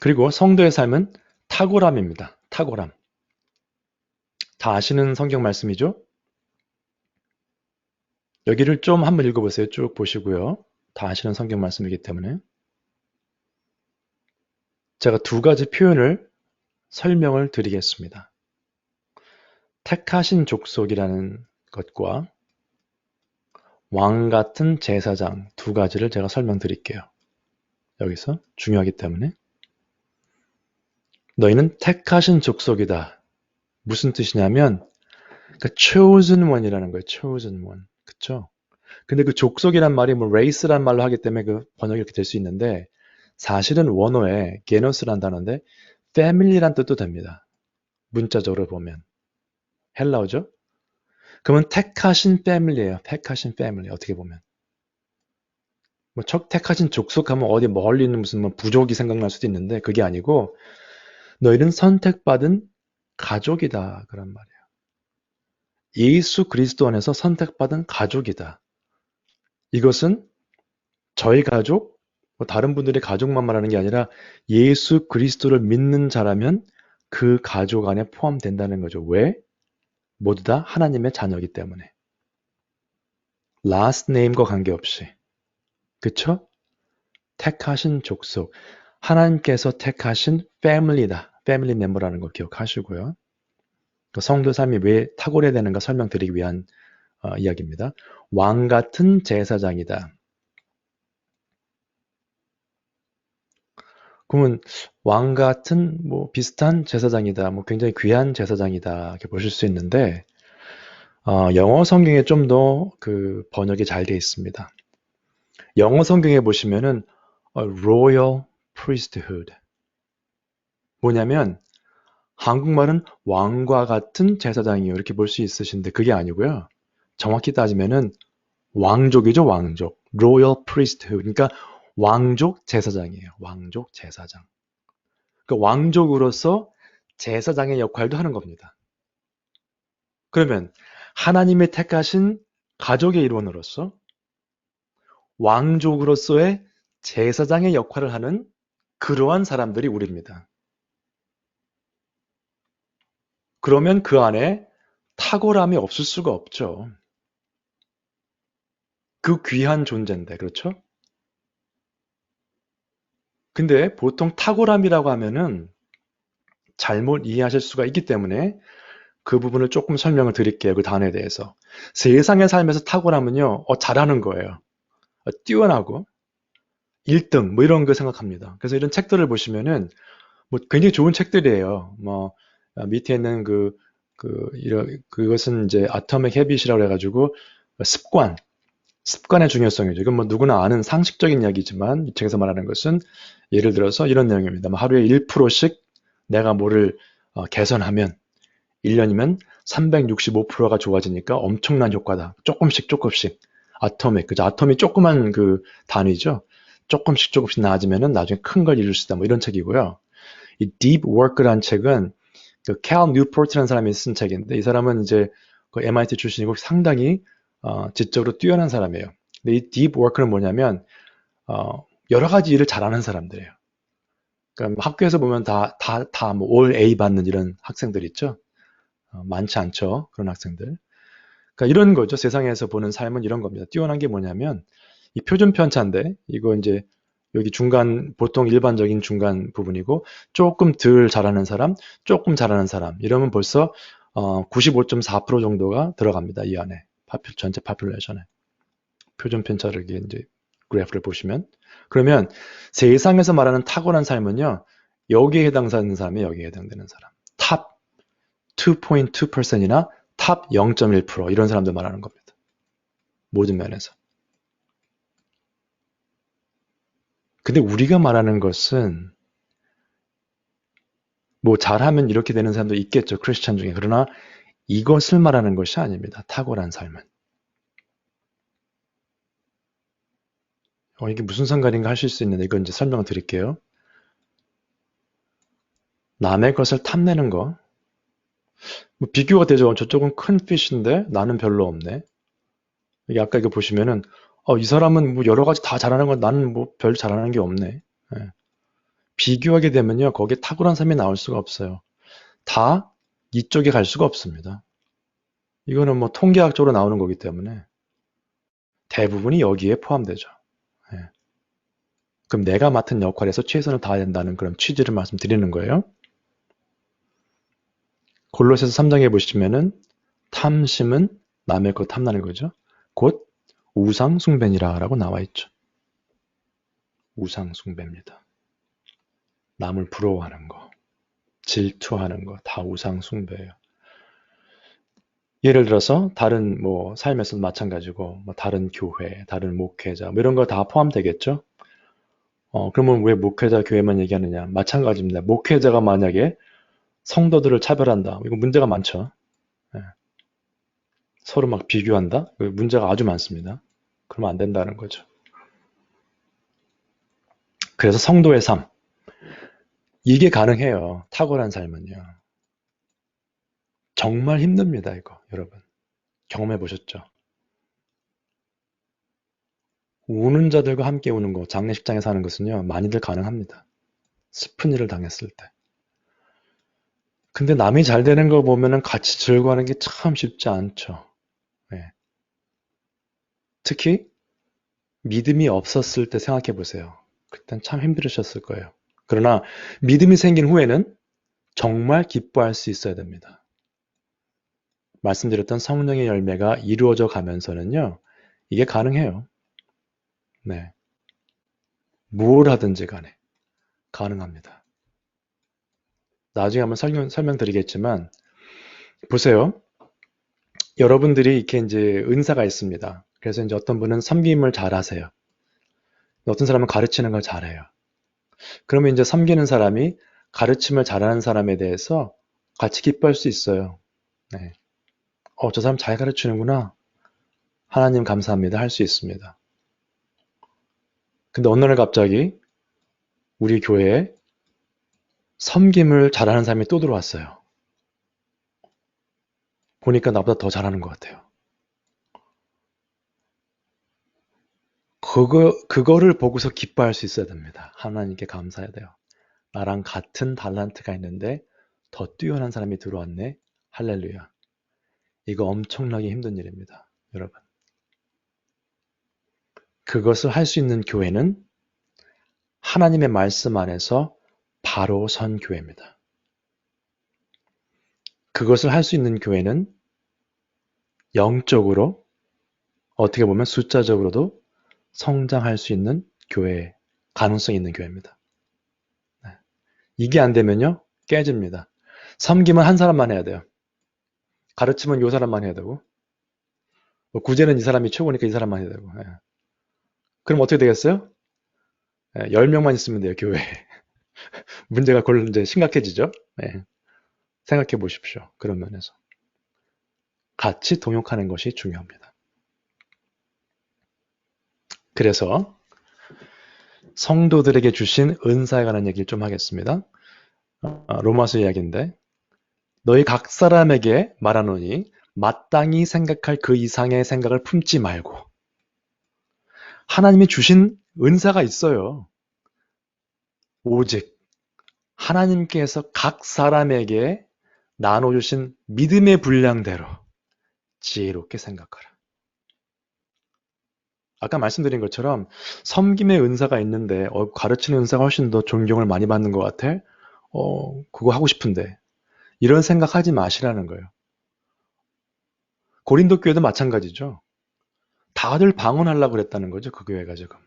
그리고 성도의 삶은 탁월함입니다. 탁월함. 다 아시는 성경 말씀이죠? 여기를 좀 한번 읽어보세요. 쭉 보시고요. 다 아시는 성경 말씀이기 때문에. 제가 두 가지 표현을 설명을 드리겠습니다. 택하신 족속이라는 것과 왕 같은 제사장 두 가지를 제가 설명드릴게요. 여기서 중요하기 때문에. 너희는 택하신 족속이다. 무슨 뜻이냐면 그러니까 chosen one이라는 거예요. chosen one. 그쵸? 근데 그 족속이란 말이 뭐 race란 말로 하기 때문에 그 번역이 이렇게 될 수 있는데 사실은 원어에 게너스란 단어인데 family란 뜻도 됩니다. 문자적으로 보면. 헬라어죠? 그러면 택하신 패밀리예요. 택하신 패밀리 어떻게 보면. 뭐 택하신 족속 하면 어디 멀리 있는 무슨 뭐 부족이 생각날 수도 있는데 그게 아니고 너희는 선택받은 가족이다 그런 말이에요. 예수 그리스도 안에서 선택받은 가족이다. 이것은 저희 가족, 뭐 다른 분들의 가족만 말하는 게 아니라 예수 그리스도를 믿는 자라면 그 가족 안에 포함된다는 거죠. 왜? 모두 다 하나님의 자녀이기 때문에. last name과 관계없이. 그쵸? 택하신 족속. 하나님께서 택하신 family다. family member라는 거 기억하시고요. 성도 삶이 왜 탁월해야 되는가 설명드리기 위한 이야기입니다. 왕 같은 제사장이다. 그러면 왕 같은 뭐 비슷한 제사장이다. 뭐 굉장히 귀한 제사장이다. 이렇게 보실 수 있는데 영어 성경에 좀 더 그 번역이 잘 되어 있습니다. 영어 성경에 보시면은 royal priesthood 뭐냐면 한국말은 왕과 같은 제사장이요 이렇게 볼 수 있으신데 그게 아니고요. 정확히 따지면은 왕족이죠, 왕족. royal priesthood. 그러니까 왕족 제사장이에요. 왕족 제사장. 그러니까 왕족으로서 제사장의 역할도 하는 겁니다. 그러면 하나님의 택하신 가족의 일원으로서 왕족으로서의 제사장의 역할을 하는 그러한 사람들이 우리입니다. 그러면 그 안에 탁월함이 없을 수가 없죠. 그 귀한 존재인데, 그렇죠? 근데 보통 탁월함이라고 하면은 잘못 이해하실 수가 있기 때문에 그 부분을 조금 설명을 드릴게요. 그 단어에 대해서. 세상의 삶에서 탁월함은요, 잘하는 거예요. 뛰어나고, 1등, 뭐 이런 거 생각합니다. 그래서 이런 책들을 보시면은, 뭐 굉장히 좋은 책들이에요. 뭐, 밑에 있는 그것은 이제 아토믹 헤빗이라고 해가지고, 습관의 중요성이죠. 이건 뭐 누구나 아는 상식적인 이야기지만, 이 책에서 말하는 것은, 예를 들어서 이런 내용입니다. 뭐 하루에 1%씩 내가 뭐를 개선하면, 1년이면 365%가 좋아지니까 엄청난 효과다. 조금씩. 아토믹, 그죠? 아톰이 조그만 그 단위죠. 조금씩 나아지면은 나중에 큰 걸 이룰 수 있다. 뭐 이런 책이고요. 이 Deep Work라는 책은 그 캘 뉴포트라는 사람이 쓴 책인데 이 사람은 이제 그 MIT 출신이고 상당히 지적으로 뛰어난 사람이에요. 근데 이 Deep Work는 뭐냐면 여러 가지 일을 잘하는 사람들이에요. 그러니까 학교에서 보면 뭐 올 A 받는 이런 학생들 있죠? 많지 않죠? 그런 학생들. 그러니까 이런 거죠. 세상에서 보는 삶은 이런 겁니다. 뛰어난 게 뭐냐면, 이 표준 편차인데, 이거 이제 여기 중간, 보통 일반적인 중간 부분이고, 조금 덜 잘하는 사람, 조금 잘하는 사람, 이러면 벌써 95.4% 정도가 들어갑니다. 이 안에. 전체 파퓰레이션에. 표준 편차를 이제 그래프를 보시면. 그러면 세상에서 말하는 탁월한 삶은요, 여기에 해당하는 사람이 여기에 해당되는 사람. 탑 2.2%이나 탑 0.1% 이런 사람들 말하는 겁니다. 모든 면에서. 근데 우리가 말하는 것은 뭐 잘하면 이렇게 되는 사람도 있겠죠. 크리스찬 중에. 그러나 이것을 말하는 것이 아닙니다. 탁월한 삶은. 이게 무슨 상관인가 하실 수 있는데 이건 이제 설명을 드릴게요. 남의 것을 탐내는 거. 뭐 비교가 되죠. 저쪽은 큰 피쉬인데 나는 별로 없네. 이게 아까 이거 보시면은 이 사람은 뭐 여러 가지 다 잘하는 건 나는 뭐 별 잘하는 게 없네. 예. 비교하게 되면요. 거기에 탁월한 삶이 나올 수가 없어요. 다 이쪽에 갈 수가 없습니다. 이거는 뭐 통계학적으로 나오는 거기 때문에 대부분이 여기에 포함되죠. 예. 그럼 내가 맡은 역할에서 최선을 다해야 된다는 그런 취지를 말씀드리는 거예요. 골로새서 3장에 보시면은 탐심은 남의 것 탐나는 거죠. 곧 우상 숭배니라라고 나와 있죠. 우상 숭배입니다. 남을 부러워하는 거, 질투하는 거 다 우상 숭배예요. 예를 들어서 다른 뭐 삶에서도 마찬가지고 뭐 다른 교회, 다른 목회자 뭐 이런 거 다 포함되겠죠. 그러면 왜 목회자 교회만 얘기하느냐? 마찬가지입니다. 목회자가 만약에 성도들을 차별한다. 이거 문제가 많죠. 예. 서로 막 비교한다. 문제가 아주 많습니다. 그러면 안 된다는 거죠. 그래서 성도의 삶. 이게 가능해요. 탁월한 삶은요. 정말 힘듭니다, 이거, 여러분. 경험해 보셨죠? 우는 자들과 함께 우는 거, 장례식장에서 하는 것은요, 많이들 가능합니다. 슬픈 일을 당했을 때. 근데 남이 잘 되는 거 보면은 같이 즐거워하는 게 참 쉽지 않죠. 네. 특히 믿음이 없었을 때 생각해 보세요. 그땐 참 힘들으셨을 거예요. 그러나 믿음이 생긴 후에는 정말 기뻐할 수 있어야 됩니다. 말씀드렸던 성령의 열매가 이루어져 가면서는요, 이게 가능해요. 네. 뭘 하든지 간에 가능합니다. 나중에 한번 설명드리겠지만, 보세요. 여러분들이 이렇게 이제 은사가 있습니다. 그래서 이제 어떤 분은 섬김을 잘 하세요. 어떤 사람은 가르치는 걸 잘해요. 그러면 이제 섬기는 사람이 가르침을 잘하는 사람에 대해서 같이 기뻐할 수 있어요. 네. 저 사람 잘 가르치는구나. 하나님 감사합니다. 할 수 있습니다. 근데 어느 날 갑자기 우리 교회에 섬김을 잘하는 사람이 또 들어왔어요. 보니까 나보다 더 잘하는 것 같아요. 그거를 보고서 기뻐할 수 있어야 됩니다. 하나님께 감사해야 돼요. 나랑 같은 달란트가 있는데 더 뛰어난 사람이 들어왔네. 할렐루야. 이거 엄청나게 힘든 일입니다. 여러분. 그것을 할 수 있는 교회는 하나님의 말씀 안에서 바로 선 교회입니다. 그것을 할 수 있는 교회는 영적으로 어떻게 보면 숫자적으로도 성장할 수 있는 교회, 가능성이 있는 교회입니다. 네. 이게 안 되면요, 깨집니다. 섬김은 한 사람만 해야 돼요. 가르침은 요 사람만 해야 되고, 뭐 구제는 이 사람이 최고니까 이 사람만 해야 되고. 네. 그럼 어떻게 되겠어요? 10명만 있으면 돼요, 교회에. 문제가 그걸로 이제 심각해지죠? 네. 생각해 보십시오. 그런 면에서. 같이 동역하는 것이 중요합니다. 그래서 성도들에게 주신 은사에 관한 얘기를 좀 하겠습니다. 로마서 이야기인데 너희 각 사람에게 말하노니 마땅히 생각할 그 이상의 생각을 품지 말고 하나님이 주신 은사가 있어요. 오직 하나님께서 각 사람에게 나눠주신 믿음의 분량대로 지혜롭게 생각하라. 아까 말씀드린 것처럼 섬김의 은사가 있는데 가르치는 은사가 훨씬 더 존경을 많이 받는 것 같아. 그거 하고 싶은데. 이런 생각하지 마시라는 거예요. 고린도 교회도 마찬가지죠. 다들 방언하려고 그랬다는 거죠. 그 교회가 지금.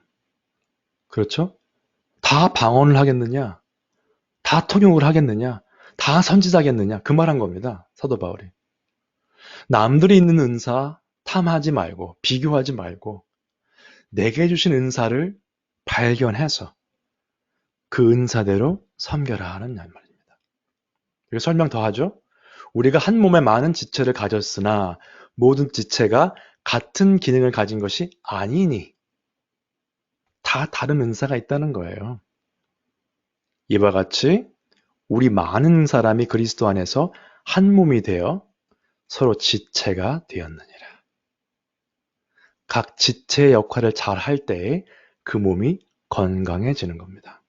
그렇죠? 다 방언을 하겠느냐? 다 통역을 하겠느냐? 다 선지자겠느냐? 그 말한 겁니다. 사도 바울이. 남들이 있는 은사 탐하지 말고 비교하지 말고 내게 주신 은사를 발견해서 그 은사대로 섬겨라 하는 말입니다. 그리고 설명 더 하죠. 우리가 한 몸에 많은 지체를 가졌으나 모든 지체가 같은 기능을 가진 것이 아니니 다 다른 은사가 있다는 거예요. 이와 같이 우리 많은 사람이 그리스도 안에서 한 몸이 되어 서로 지체가 되었느니라. 각 지체의 역할을 잘 할 때에 그 몸이 건강해지는 겁니다.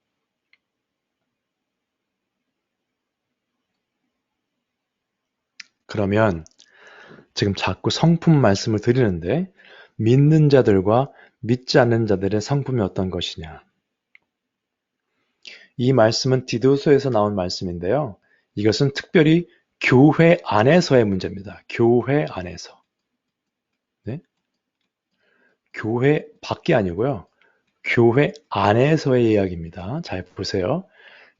그러면 지금 자꾸 성품 말씀을 드리는데 믿는 자들과 믿지 않는 자들의 성품이 어떤 것이냐. 이 말씀은 디도서에서 나온 말씀인데요. 이것은 특별히 교회 안에서의 문제입니다. 교회 안에서. 네? 교회 밖이 아니고요. 교회 안에서의 이야기입니다. 잘 보세요.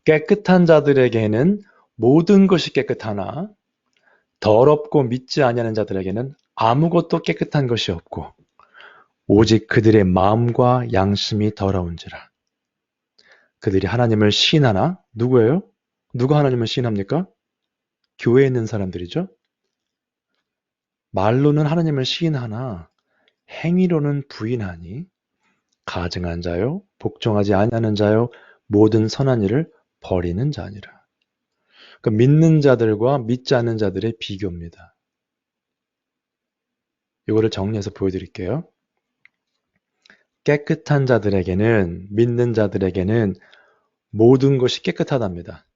깨끗한 자들에게는 모든 것이 깨끗하나 더럽고 믿지 아니하는 자들에게는 아무것도 깨끗한 것이 없고 오직 그들의 마음과 양심이 더러운지라. 그들이 하나님을 시인하나? 누구예요? 누가 하나님을 시인합니까? 교회에 있는 사람들이죠. 말로는 하나님을 시인하나 행위로는 부인하니 가증한 자요, 복종하지 아니하는 자요, 모든 선한 일을 버리는 자니라. 그러니까 믿는 자들과 믿지 않는 자들의 비교입니다. 이거를 정리해서 보여드릴게요. 깨끗한 자들에게는, 믿는 자들에게는 모든 것이 깨끗하답니다.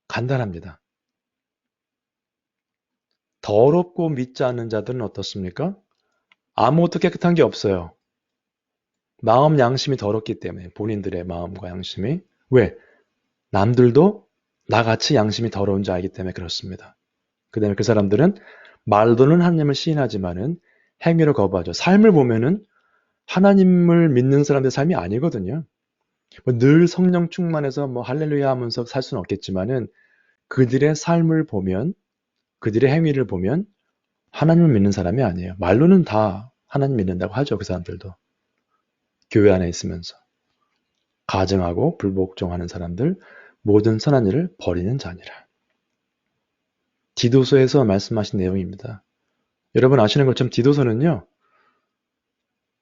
간단합니다. 더럽고 믿지 않는 자들은 어떻습니까? 아무것도 깨끗한 게 없어요. 마음 양심이 더럽기 때문에 본인들의 마음과 양심이. 왜? 남들도 나같이 양심이 더러운 줄 알기 때문에 그렇습니다. 그 다음에 그 사람들은 말로는 하나님을 시인하지만은 행위로 거부하죠. 삶을 보면은 하나님을 믿는 사람들의 삶이 아니거든요. 늘 성령 충만해서 할렐루야 하면서 살 수는 없겠지만은 그들의 삶을 보면, 그들의 행위를 보면 하나님을 믿는 사람이 아니에요. 말로는 다 하나님 믿는다고 하죠. 그 사람들도. 교회 안에 있으면서. 가증하고 불복종하는 사람들, 모든 선한 일을 버리는 자니라. 디도서에서 말씀하신 내용입니다. 여러분 아시는 것처럼 디도서는요.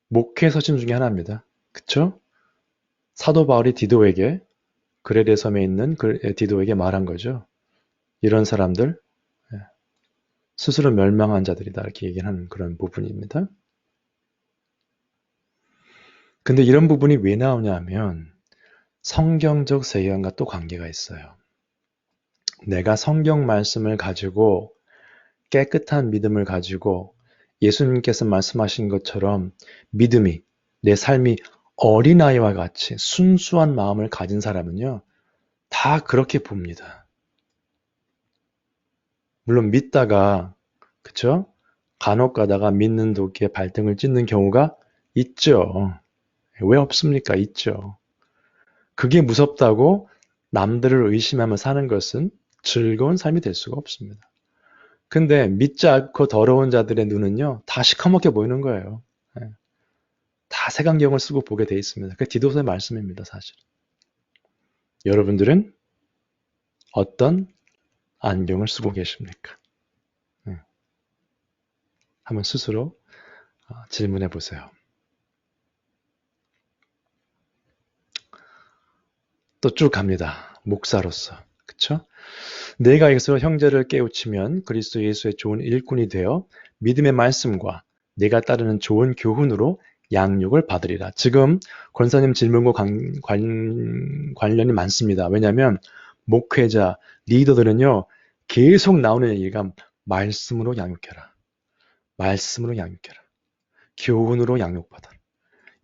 목회 서신 중에 하나입니다. 그쵸? 사도 바울이 디도에게 그레데 섬에 있는 디도에게 말한 거죠. 이런 사람들 스스로 멸망한 자들이다 이렇게 얘기하는 그런 부분입니다. 근데 이런 부분이 왜 나오냐 하면 성경적 세계관과 또 관계가 있어요. 내가 성경 말씀을 가지고 깨끗한 믿음을 가지고 예수님께서 말씀하신 것처럼 믿음이 내 삶이 어린아이와 같이 순수한 마음을 가진 사람은요. 다 그렇게 봅니다. 물론 믿다가 그쵸? 간혹 가다가 믿는 도끼에 발등을 찢는 경우가 있죠. 왜 없습니까? 있죠. 그게 무섭다고 남들을 의심하며 사는 것은 즐거운 삶이 될 수가 없습니다. 근데 믿지 않고 더러운 자들의 눈은요. 다 시커멓게 보이는 거예요. 다 색안경을 쓰고 보게 돼 있습니다. 그게 디도서의 말씀입니다. 사실. 여러분들은 어떤 안경을 쓰고 계십니까? 한번 스스로 질문해 보세요. 또 쭉 갑니다. 목사로서. 그쵸? 내가 이것으로 형제를 깨우치면 그리스도 예수의 좋은 일꾼이 되어 믿음의 말씀과 내가 따르는 좋은 교훈으로 양육을 받으리라. 지금 권사님 질문과 관련이 많습니다. 왜냐하면 목회자, 리더들은요, 계속 나오는 얘기가 말씀으로 양육해라. 말씀으로 양육해라. 교훈으로 양육받아라.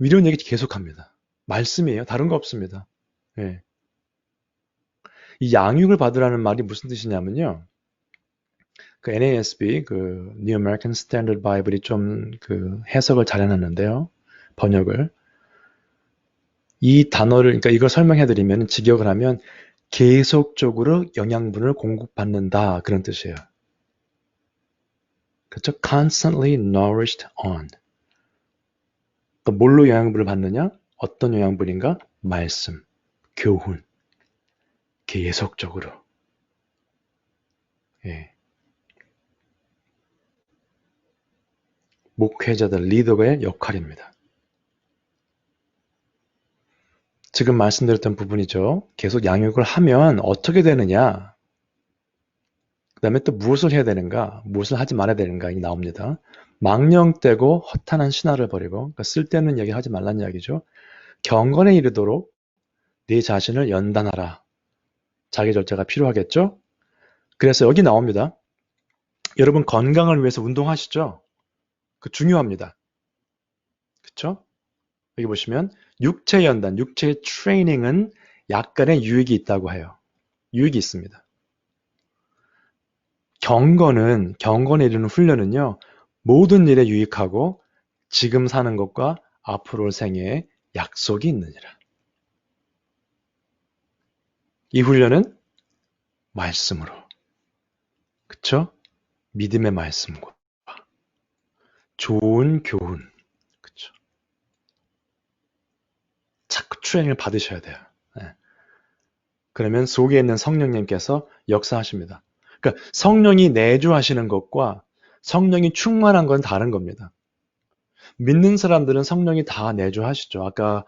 이런 얘기 계속합니다. 말씀이에요. 다른 거 없습니다. 예. 이 양육을 받으라는 말이 무슨 뜻이냐면요. 그 NASB, 그 New American Standard Bible이 좀 그 해석을 잘 해놨는데요. 번역을. 이 단어를, 그러니까 이걸 설명해 드리면, 직역을 하면 계속적으로 영양분을 공급받는다. 그런 뜻이에요. 그렇죠? Constantly nourished on. 또 뭘로 영양분을 받느냐? 어떤 영양분인가? 말씀, 교훈. 계속적으로. 예. 목회자들, 리더의 역할입니다. 지금 말씀드렸던 부분이죠. 계속 양육을 하면 어떻게 되느냐? 그 다음에 또 무엇을 해야 되는가? 무엇을 하지 말아야 되는가? 이 나옵니다. 망령되고 허탄한 신화를 버리고, 그러니까 쓸데없는 얘기 하지 말라는 이야기죠. 경건에 이르도록 네 자신을 연단하라. 자기 절제가 필요하겠죠? 그래서 여기 나옵니다. 여러분 건강을 위해서 운동하시죠? 그 중요합니다. 그쵸? 여기 보시면 육체 연단, 육체 트레이닝은 약간의 유익이 있다고 해요. 유익이 있습니다. 경건에 이르는 훈련은요, 모든 일에 유익하고 지금 사는 것과 앞으로 올 생애에 약속이 있느니라. 이 훈련은 말씀으로. 그쵸? 믿음의 말씀과 좋은 교훈. 그쵸? 자꾸 트레이닝을 받으셔야 돼요. 네. 그러면 속에 있는 성령님께서 역사하십니다. 그러니까 성령이 내주하시는 것과 성령이 충만한 건 다른 겁니다. 믿는 사람들은 성령이 다 내주하시죠. 아까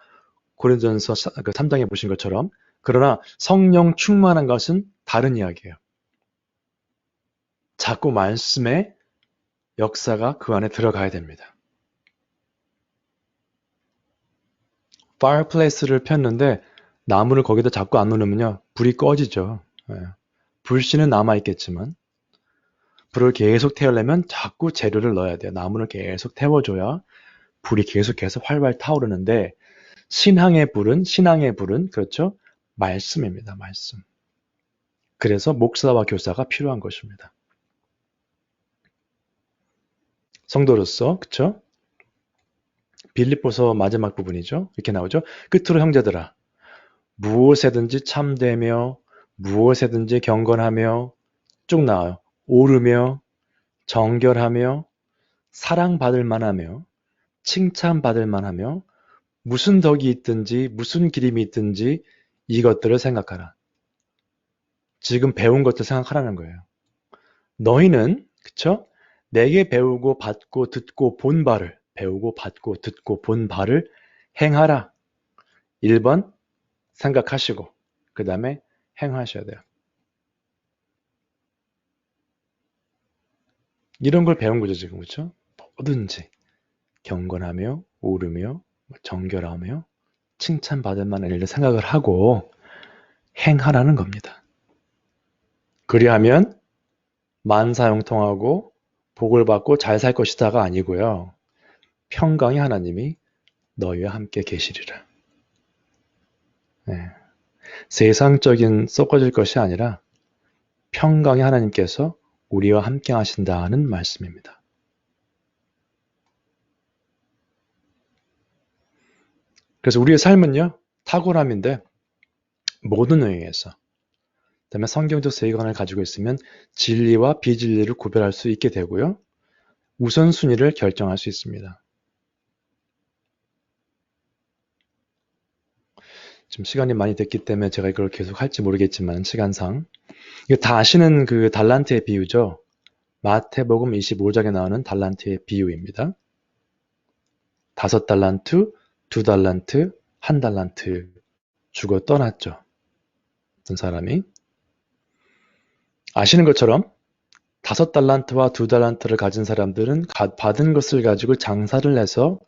고린도전서 3장에 보신 것처럼. 그러나 성령 충만한 것은 다른 이야기예요. 자꾸 말씀의 역사가 그 안에 들어가야 됩니다. 파이어플레이스를 폈는데 나무를 거기다 자꾸 안 놓으면요, 불이 꺼지죠. 불씨는 남아있겠지만 불을 계속 태우려면 자꾸 재료를 넣어야 돼요. 나무를 계속 태워줘야 불이 계속해서 활활 타오르는데 신앙의 불은 그렇죠? 말씀입니다. 말씀. 그래서 목사와 교사가 필요한 것입니다. 성도로서, 그쵸? 빌립보서 마지막 부분이죠. 이렇게 나오죠. 끝으로 형제들아, 무엇에든지 참되며 무엇에든지 경건하며 쭉 나와요. 오르며 정결하며 사랑받을 만하며 칭찬받을 만하며 무슨 덕이 있든지 무슨 기림이 있든지 이것들을 생각하라. 지금 배운 것들 생각하라는 거예요. 너희는 그쵸? 내게 배우고 받고 듣고 본 바를 배우고 받고 듣고 본 바를 행하라. 1번 생각하시고 그 다음에 행하셔야 돼요. 이런 걸 배운 거죠 지금. 그렇죠? 뭐든지 경건하며 오르며 정결하며 칭찬받을 만한 일을 생각을 하고 행하라는 겁니다. 그리하면 만사형통하고 복을 받고 잘 살 것이다가 아니고요. 평강의 하나님이 너희와 함께 계시리라. 네. 세상적인 썩어질 것이 아니라 평강의 하나님께서 우리와 함께 하신다는 말씀입니다. 그래서 우리의 삶은요, 탁월함인데 모든 의미에서 그다음에 성경적 세계관을 가지고 있으면 진리와 비진리를 구별할 수 있게 되고요. 우선순위를 결정할 수 있습니다. 지금 시간이 많이 됐기 때문에 제가 이걸 계속 할지 모르겠지만 시간상 이거 다 아시는 그 달란트의 비유죠. 마태복음 25장에 나오는 달란트의 비유입니다. 5달란트, 2달란트, 1달란트 주고 떠났죠. 어떤 사람이. 아시는 것처럼 5달란트와 2달란트를 가진 사람들은 받은 것을 가지고 장사를 해서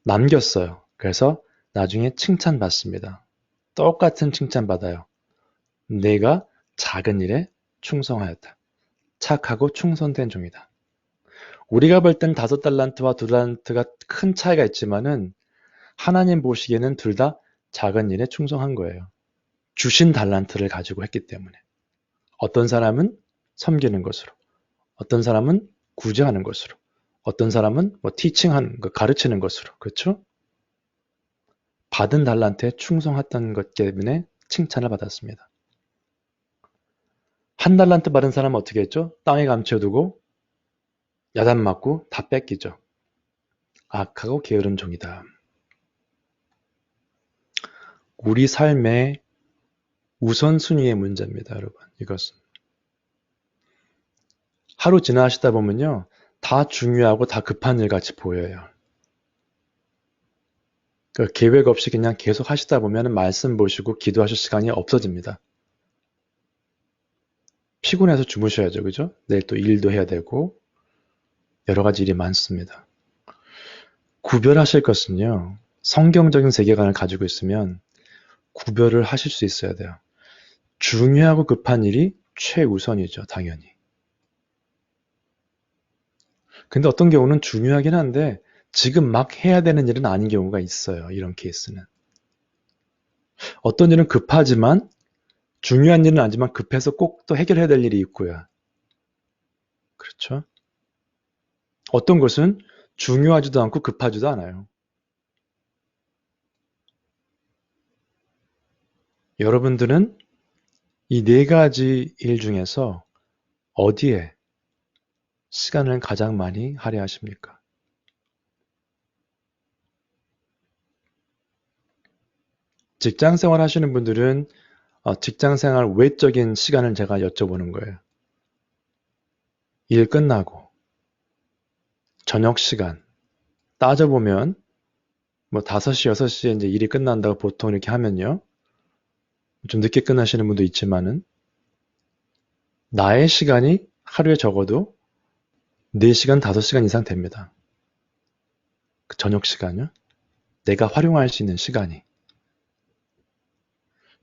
남겼어요. 그래서 나중에 칭찬받습니다. 똑같은 칭찬받아요. 내가 작은 일에 충성하였다. 착하고 충성된 종이다. 우리가 볼 땐 5달란트와 2달란트가 큰 차이가 있지만은 하나님 보시기에는 둘 다 작은 일에 충성한 거예요. 주신 달란트를 가지고 했기 때문에. 어떤 사람은 섬기는 것으로, 어떤 사람은 구제하는 것으로, 어떤 사람은 뭐 티칭하는 거, 가르치는 것으로, 그렇죠? 받은 달란트에 충성했던 것 때문에 칭찬을 받았습니다. 1달란트 받은 사람은 어떻게 했죠? 땅에 감춰두고 야단 맞고 다 뺏기죠. 악하고 게으른 종이다. 우리 삶의 우선순위의 문제입니다, 여러분. 이것은. 하루 지나시다 보면요. 다 중요하고 다 급한 일 같이 보여요. 계획 없이 그냥 계속 하시다 보면 말씀 보시고 기도하실 시간이 없어집니다. 피곤해서 주무셔야죠. 그죠? 내일 또 일도 해야 되고 여러 가지 일이 많습니다. 구별하실 것은요. 성경적인 세계관을 가지고 있으면 구별을 하실 수 있어야 돼요. 중요하고 급한 일이 최우선이죠. 당연히. 근데 어떤 경우는 중요하긴 한데 지금 막 해야 되는 일은 아닌 경우가 있어요. 이런 케이스는. 어떤 일은 급하지만 중요한 일은 아니지만 급해서 꼭 또 해결해야 될 일이 있고요. 그렇죠? 어떤 것은 중요하지도 않고 급하지도 않아요. 여러분들은 이 4가지 일 중에서 어디에 시간을 가장 많이 할애하십니까? 직장 생활 하시는 분들은 직장 생활 외적인 시간을 제가 여쭤보는 거예요. 일 끝나고 저녁 시간 따져보면 뭐 5시, 6시에 이제 일이 끝난다고 보통 이렇게 하면요. 좀 늦게 끝나시는 분도 있지만은 나의 시간이 하루에 적어도 4시간, 5시간 이상 됩니다. 그 저녁 시간요. 내가 활용할 수 있는 시간이.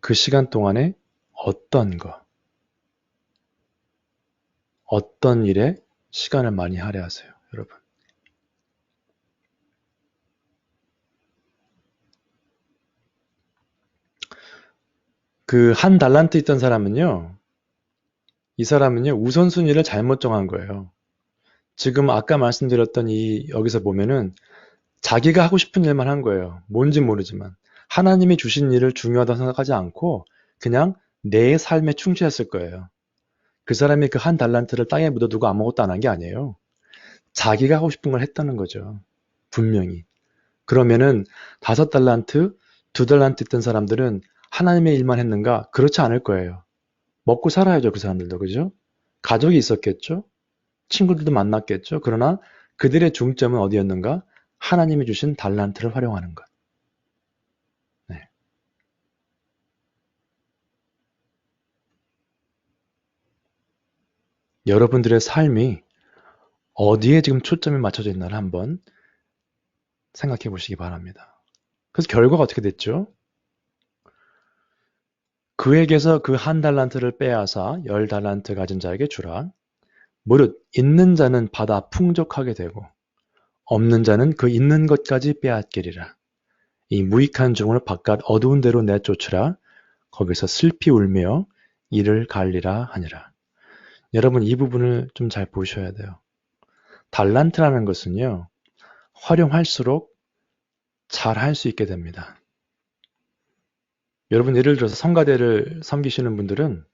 그 시간 동안에 어떤 거, 어떤 일에 시간을 많이 할애하세요, 여러분. 그 1달란트 있던 사람은요, 이 사람은요, 우선순위를 잘못 정한 거예요. 지금 아까 말씀드렸던 여기서 보면은 자기가 하고 싶은 일만 한 거예요. 뭔지 모르지만. 하나님이 주신 일을 중요하다고 생각하지 않고 그냥 내 삶에 충실했을 거예요. 그 사람이 그 1달란트를 땅에 묻어두고 아무것도 안 한 게 아니에요. 자기가 하고 싶은 걸 했다는 거죠. 분명히. 그러면은 5달란트, 2달란트 있던 사람들은 하나님의 일만 했는가? 그렇지 않을 거예요. 먹고 살아야죠, 그 사람들도. 그죠? 가족이 있었겠죠? 친구들도 만났겠죠? 그러나 그들의 중점은 어디였는가? 하나님이 주신 달란트를 활용하는 것. 네. 여러분들의 삶이 어디에 지금 초점이 맞춰져 있나를 한번 생각해 보시기 바랍니다. 그래서 결과가 어떻게 됐죠? 그에게서 그 1달란트를 빼앗아 10달란트 가진 자에게 주라. 무릇 있는 자는 받아 풍족하게 되고 없는 자는 그 있는 것까지 빼앗기리라. 이 무익한 종을 바깥 어두운 데로 내쫓으라. 거기서 슬피 울며 이를 갈리라 하니라. 여러분 이 부분을 좀 잘 보셔야 돼요. 달란트라는 것은요. 활용할수록 잘 할 수 있게 됩니다. 여러분 예를 들어서 성가대를 섬기시는 분들은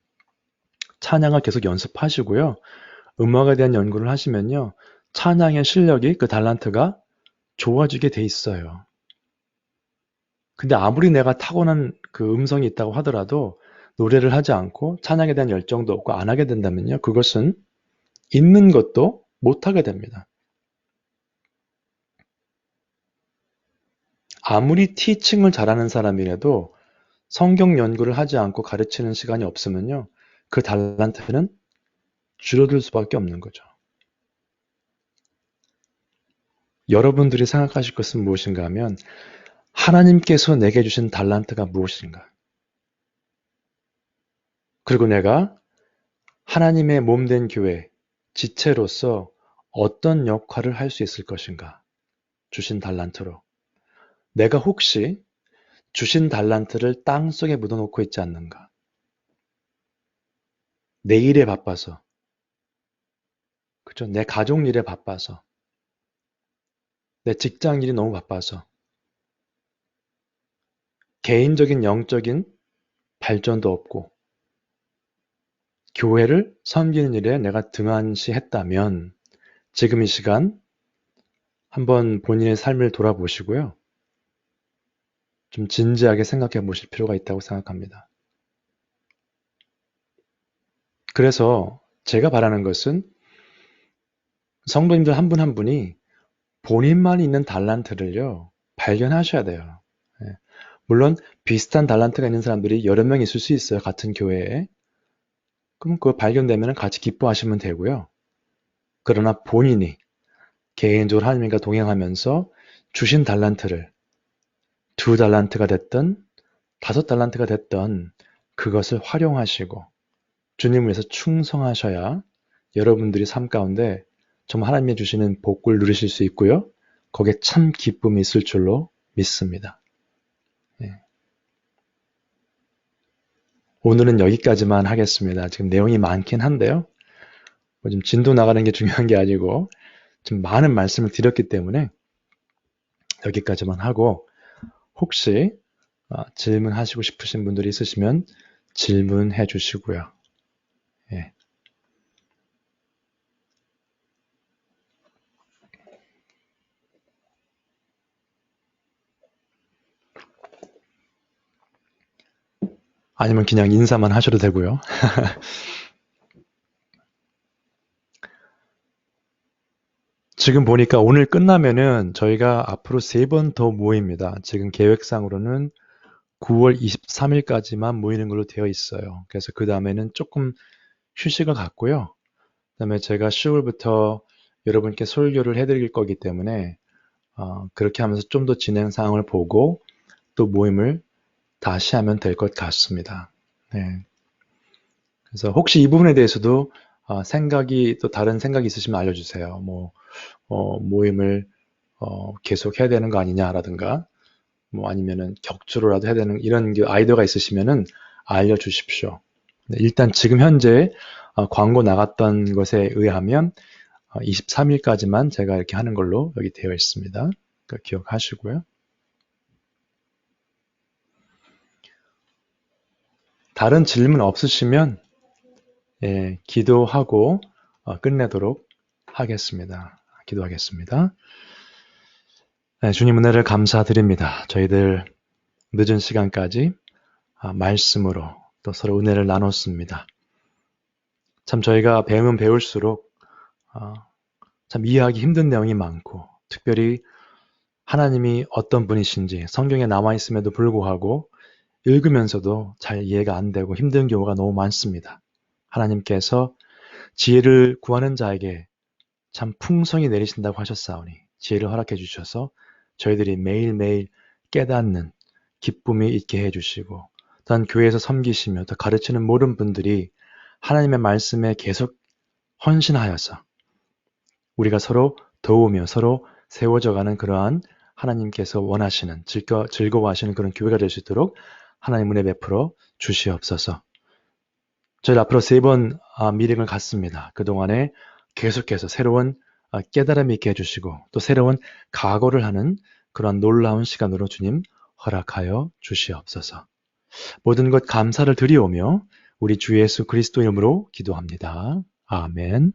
찬양을 계속 연습하시고요. 음악에 대한 연구를 하시면요. 찬양의 실력이 그 달란트가 좋아지게 돼 있어요. 근데 아무리 내가 타고난 그 음성이 있다고 하더라도 노래를 하지 않고 찬양에 대한 열정도 없고 안 하게 된다면요. 그것은 있는 것도 못하게 됩니다. 아무리 티칭을 잘하는 사람이라도 성경 연구를 하지 않고 가르치는 시간이 없으면요. 그 달란트는 줄어들 수밖에 없는 거죠. 여러분들이 생각하실 것은 무엇인가 하면 하나님께서 내게 주신 달란트가 무엇인가? 그리고 내가 하나님의 몸된 교회, 지체로서 어떤 역할을 할 수 있을 것인가? 주신 달란트로. 내가 혹시 주신 달란트를 땅속에 묻어놓고 있지 않는가? 내 일에 바빠서, 그죠? 내 가족 일에 바빠서, 내 직장 일이 너무 바빠서, 개인적인 영적인 발전도 없고, 교회를 섬기는 일에 내가 등한시했다면, 지금 이 시간 한번 본인의 삶을 돌아보시고요. 좀 진지하게 생각해 보실 필요가 있다고 생각합니다. 그래서 제가 바라는 것은 성도님들 한 분 한 분이 본인만 있는 달란트를요, 발견하셔야 돼요. 예. 물론 비슷한 달란트가 있는 사람들이 여러 명 있을 수 있어요. 같은 교회에. 그럼 그거 발견되면 같이 기뻐하시면 되고요. 그러나 본인이 개인적으로 하나님과 동행하면서 주신 달란트를 2달란트가 됐든 5달란트가 됐든 그것을 활용하시고 주님을 위해서 충성하셔야 여러분들이 삶 가운데 정말 하나님이 주시는 복을 누리실 수 있고요. 거기에 참 기쁨이 있을 줄로 믿습니다. 예. 오늘은 여기까지만 하겠습니다. 지금 내용이 많긴 한데요. 좀 진도 나가는 게 중요한 게 아니고 좀 많은 말씀을 드렸기 때문에 여기까지만 하고 혹시 질문하시고 싶으신 분들이 있으시면 질문해 주시고요. 예. 아니면 그냥 인사만 하셔도 되고요. 지금 보니까 오늘 끝나면은 저희가 앞으로 3번 더 모입니다. 지금 계획상으로는 9월 23일까지만 모이는 걸로 되어 있어요. 그래서 그 다음에는 조금 휴식을 갖고요. 그 다음에 제가 10월부터 여러분께 설교를 해드릴 거기 때문에 그렇게 하면서 좀 더 진행 상황을 보고 또 모임을 다시 하면 될 것 같습니다. 네. 그래서 혹시 이 부분에 대해서도 또 다른 생각이 있으시면 알려주세요. 모임을 계속 해야 되는 거 아니냐라든가 아니면은 격주로라도 해야 되는 이런 아이디어가 있으시면은 알려주십시오. 네, 일단 지금 현재 광고 나갔던 것에 의하면 23일까지만 제가 이렇게 하는 걸로 여기 되어 있습니다. 그러니까 기억하시고요. 다른 질문 없으시면 기도하고 끝내도록 하겠습니다. 기도하겠습니다. 네, 주님 은혜를 감사드립니다. 저희들 늦은 시간까지 말씀으로 또 서로 은혜를 나눴습니다. 참 저희가 배우면 배울수록 참 이해하기 힘든 내용이 많고 특별히 하나님이 어떤 분이신지 성경에 나와 있음에도 불구하고 읽으면서도 잘 이해가 안 되고 힘든 경우가 너무 많습니다. 하나님께서 지혜를 구하는 자에게 참 풍성히 내리신다고 하셨사오니 지혜를 허락해 주셔서 저희들이 매일매일 깨닫는 기쁨이 있게 해주시고 또한 교회에서 섬기시며 또 가르치는 모든 분들이 하나님의 말씀에 계속 헌신하여서 우리가 서로 도우며 서로 세워져가는 그러한 하나님께서 원하시는 즐거워하시는 그런 교회가 될 수 있도록 하나님 은혜 베풀어 주시옵소서. 저희 앞으로 3번 미팅을 갖습니다. 그동안에 계속해서 새로운 깨달음이 있게 해주시고 또 새로운 각오를 하는 그런 놀라운 시간으로 주님 허락하여 주시옵소서. 모든 것 감사를 드리오며 우리 주 예수 그리스도 이름으로 기도합니다. 아멘.